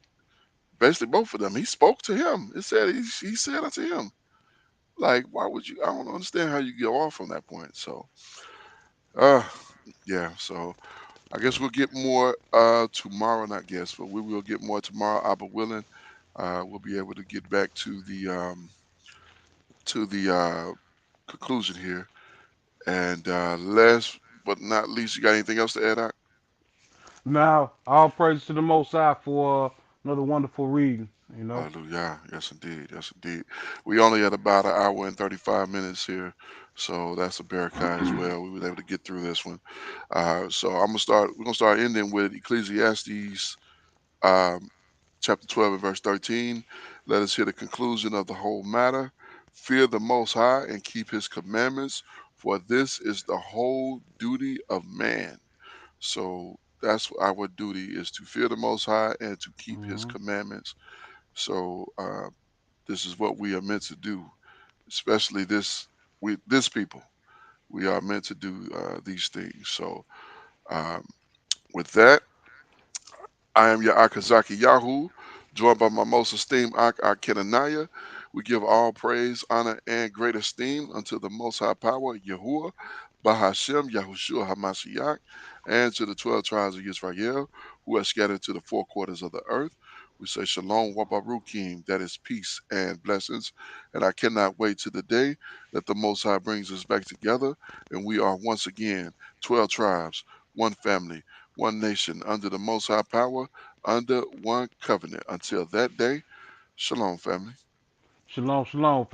basically both of them. He spoke to him. It said he said unto him, like, why would you? I don't understand how you get off from that point. So, uh, yeah. So I guess we'll get more tomorrow. Not guess, but we will get more tomorrow. Abba willing, we'll be able to get back to the conclusion here. And last but not least, you got anything else to add out? Now, all praise to the Most High for another wonderful reading. You know. Hallelujah. Yes, indeed. Yes, indeed. We only at about an hour and 35 minutes here. So that's a Barakai as well. We were able to get through this one. So we're gonna start ending with Ecclesiastes um, chapter 12 and verse 13. Let us hear the conclusion of the whole matter. Fear the Most High and keep his commandments, for this is the whole duty of man. So that's our duty is to fear the Most High and to keep his Hmm. commandments. So this is what we are meant to do, especially this people. We are meant to do these things. So um, with that, I am your Akazaki Yahoo, joined by my most esteemed Kenanaya. We give all praise, honor, and great esteem unto the Most High Power, Yahuwah, Bahashem, Yahushua Hamashiach, and to the 12 tribes of Israel who are scattered to the four quarters of the earth. We say Shalom Wabarukim, that is peace and blessings. And I cannot wait to the day that the Most High brings us back together and we are once again 12 tribes, one family, one nation, under the Most High Power, under one covenant. Until that day, Shalom, family. Shalom, shalom,